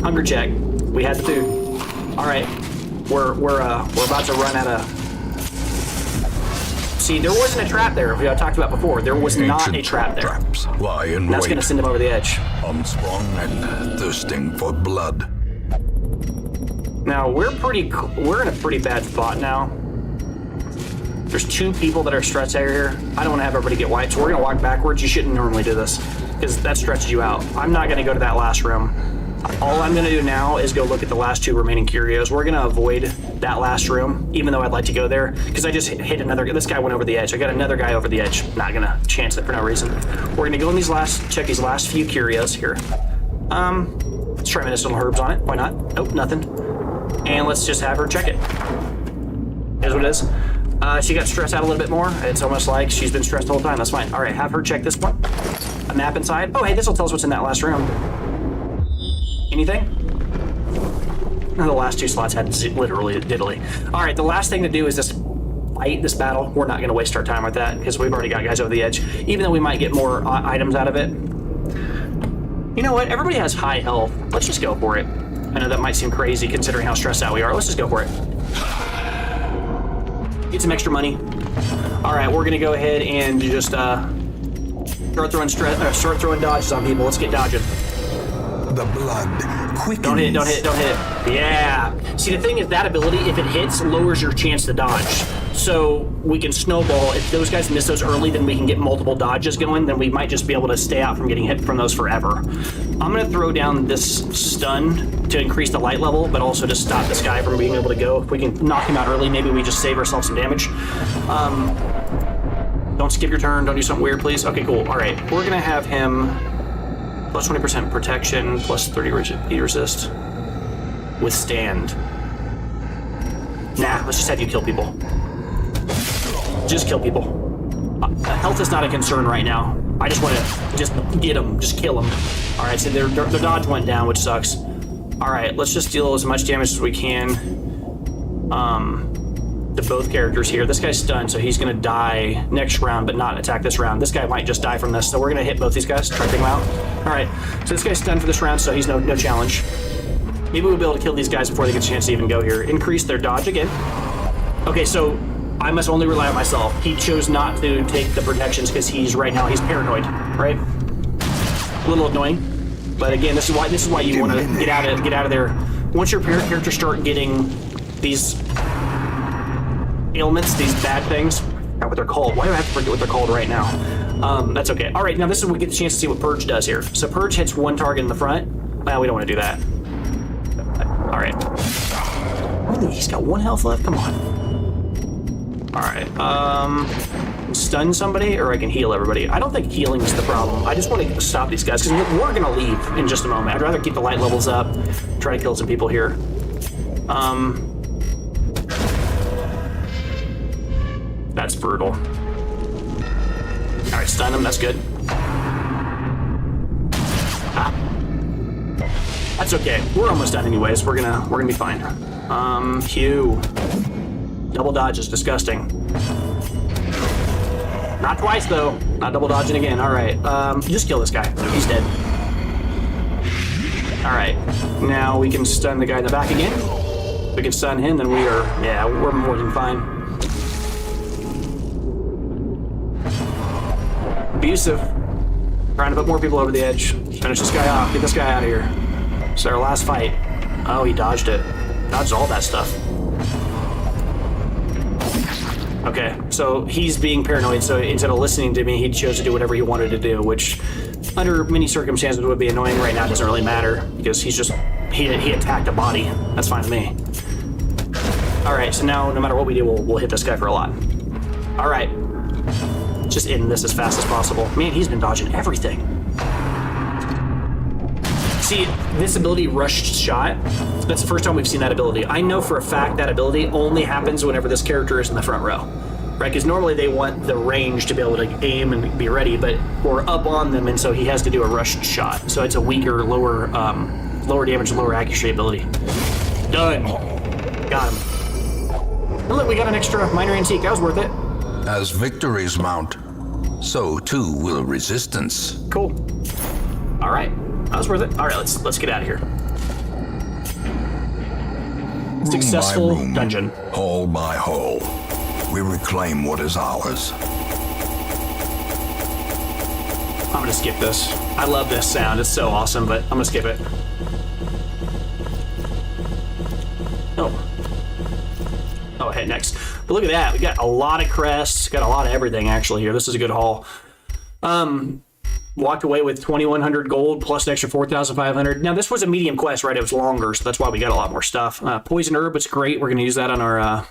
Hunger check. We had the food. All right, we're about to run out of. See, there wasn't a trap there. I talked about before. There was not a trap there. Traps lie in That's wait, gonna send him over the edge. unsprung and thirsting for blood. Now we're in a pretty bad spot now. There's 2 people that are stretched out here. I don't want to have everybody get wiped, so we're gonna walk backwards. You shouldn't normally do this because that stretches you out. I'm not gonna go to that last room. All I'm going to do now is go look at the last 2 remaining curios. We're going to avoid that last room, even though I'd like to go there, because I just hit another. This guy went over the edge. I got another guy over the edge. Not going to chance it for no reason. We're going to go in check these last few curios here. Let's try medicinal herbs on it. Why not? Nope, nothing. And let's just have her check it. Here's what it is. She got stressed out a little bit more. It's almost like she's been stressed the whole time. That's fine. All right, have her check this one. A map inside. Oh, hey, this will tell us what's in that last room. Anything? No, the last 2 slots had literally diddly. All right, the last thing to do is just fight this battle. We're not going to waste our time with that because we've already got guys over the edge, even though we might get more items out of it. You know what? Everybody has high health. Let's just go for it. I know that might seem crazy considering how stressed out we are. Let's just go for it. Get some extra money. All right, we're going to go ahead and just start throwing dodges on people. Let's get dodging. The blood quickens. Don't hit it. Yeah. See, the thing is that ability, if it hits, lowers your chance to dodge. So we can snowball. If those guys miss those early, then we can get multiple dodges going. Then we might just be able to stay out from getting hit from those forever. I'm going to throw down this stun to increase the light level, but also to stop this guy from being able to go. If we can knock him out early, maybe we just save ourselves some damage. Don't skip your turn. Don't do something weird, please. Okay, cool. All right. We're going to have him plus 20% protection, plus 30 heat resist. Withstand. Nah, let's just have you kill people. Just kill people. Health is not a concern right now. I just want to just get them, just kill them. All right, so their dodge went down, which sucks. All right, let's just deal as much damage as we can to both characters here. This guy's stunned, so he's going to die next round, but not attack this round. This guy might just die from this, so we're going to hit both these guys, try to take them out. All right, so this guy's stunned for this round, so he's no challenge. Maybe we'll be able to kill these guys before they get a chance to even go here. Increase their dodge again. Okay, so I must only rely on myself. He chose not to take the protections because he's paranoid, right? A little annoying, but again, this is why you want to get out of there. Once your characters start getting these ailments, these bad things, I forgot what they're called. Why do I have to forget what they're called right now? That's okay. All right, now this is when we get the chance to see what Purge does here. So Purge hits one target in the front. Well, we don't want to do that. All right. Really, he's got 1 health left? Come on. All right. Stun somebody, or I can heal everybody. I don't think healing is the problem. I just want to stop these guys, because we're going to leave in just a moment. I'd rather keep the light levels up, try to kill some people here. That's brutal. All right, stun them. That's good. That's okay. We're almost done anyways. We're gonna be fine. Q. Double dodge is disgusting. Not twice though. Not double dodging again. All right. Just kill this guy. He's dead. All right. Now we can stun the guy in the back again. If we can stun him, then we're more than fine. Abusive. Trying to put more people over the edge. Finish this guy off. Get this guy out of here. It's our last fight. Oh, he dodged it. Dodged all that stuff. Okay, so he's being paranoid, so instead of listening to me, he chose to do whatever he wanted to do, which under many circumstances would be annoying. Right now, it doesn't really matter, because he attacked a body. That's fine with me. All right, so now no matter what we do, we'll hit this guy for a lot. All right. Just end this as fast as possible. Man, he's been dodging everything. See, this ability, Rushed Shot, that's the first time we've seen that ability. I know for a fact that ability only happens whenever this character is in the front row, right? Because normally they want the range to be able to aim and be ready, but we're up on them, and so he has to do a Rushed Shot. So it's a weaker, lower damage, lower accuracy ability. Done. Got him. And look, we got an extra minor antique. That was worth it. As victories mount, so too will resistance. Cool. All right. That was worth it. All right, let's get out of here. Successful room by room, dungeon. Hall by hall, we reclaim what is ours. I'm gonna skip this. I love this sound. It's so awesome, but I'm gonna skip it. Oh, head next. But look at that. We got a lot of crests. Got a lot of everything actually here. This is a good haul. walked away with 2,100 gold plus an extra 4,500. Now, this was a medium quest, right? It was longer, so that's why we got a lot more stuff. Poison herb, it's great. We're going to use that on our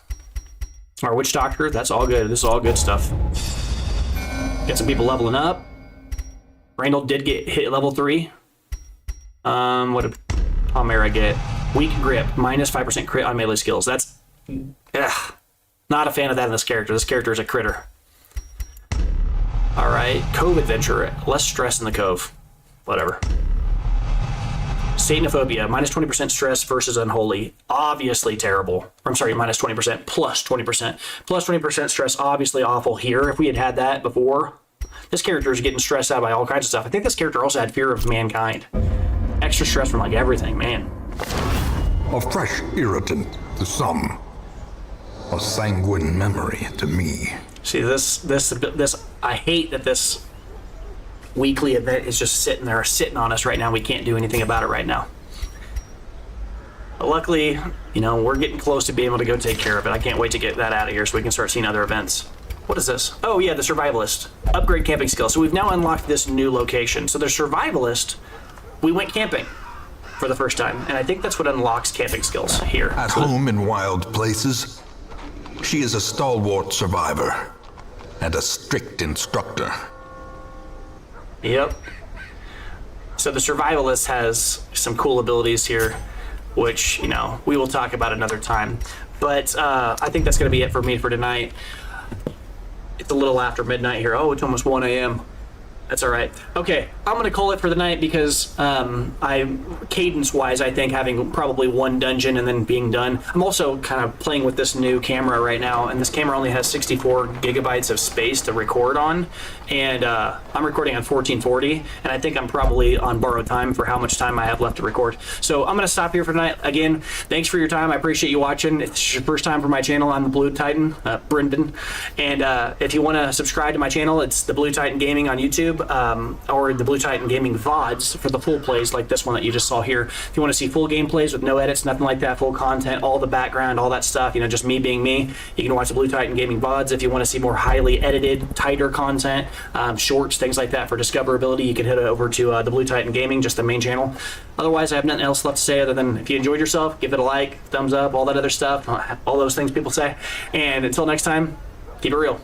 witch doctor. That's all good. This is all good stuff. Get some people leveling up. Randall did get hit level 3. What did Palmera get? Weak grip, minus 5% crit on melee skills. That's not a fan of that in this character. This character is a critter. All right, Cove Adventure, less stress in the Cove. Whatever. Satanophobia, minus 20% stress versus Unholy. Obviously terrible. I'm sorry, minus 20%, plus 20%. Plus 20% stress, obviously awful here. If we had had that before, this character is getting stressed out by all kinds of stuff. I think this character also had fear of mankind. Extra stress from like everything, man. A fresh irritant to some. A sanguine memory to me. See, this, I hate that this weekly event is just sitting on us right now. We can't do anything about it right now. But luckily, you know, we're getting close to being able to go take care of it. I can't wait to get that out of here so we can start seeing other events. What is this? Oh yeah, the Survivalist. Upgrade camping skills. So we've now unlocked this new location. So the Survivalist, we went camping for the first time, and I think that's what unlocks camping skills here. At home in wild places, she is a stalwart survivor and a strict instructor. Yep. So the Survivalist has some cool abilities here, which, you know, we will talk about another time. But I think that's going to be it for me for tonight. It's a little after midnight here. Oh, it's almost 1 a.m. That's all right. Okay, I'm going to call it for the night because cadence-wise, I think having probably one dungeon and then being done. I'm also kind of playing with this new camera right now, and this camera only has 64 gigabytes of space to record on, and I'm recording on 1440, and I think I'm probably on borrowed time for how much time I have left to record. So I'm going to stop here for tonight. Again, thanks for your time. I appreciate you watching. If it's your first time for my channel, I'm the Blue Titan, Brendan, and if you want to subscribe to my channel, it's the Blue Titan Gaming on YouTube. Or the Blue Titan Gaming VODs for the full plays like this one that you just saw here. If you want to see full gameplays with no edits, nothing like that, full content, all the background, all that stuff, you know, just me being me, you can watch the Blue Titan Gaming VODs. If you want to see more highly edited, tighter content, shorts, things like that for discoverability, you can head over to the Blue Titan Gaming, just the main channel. Otherwise, I have nothing else left to say other than if you enjoyed yourself, give it a like, thumbs up, all that other stuff, all those things people say. And until next time, keep it real.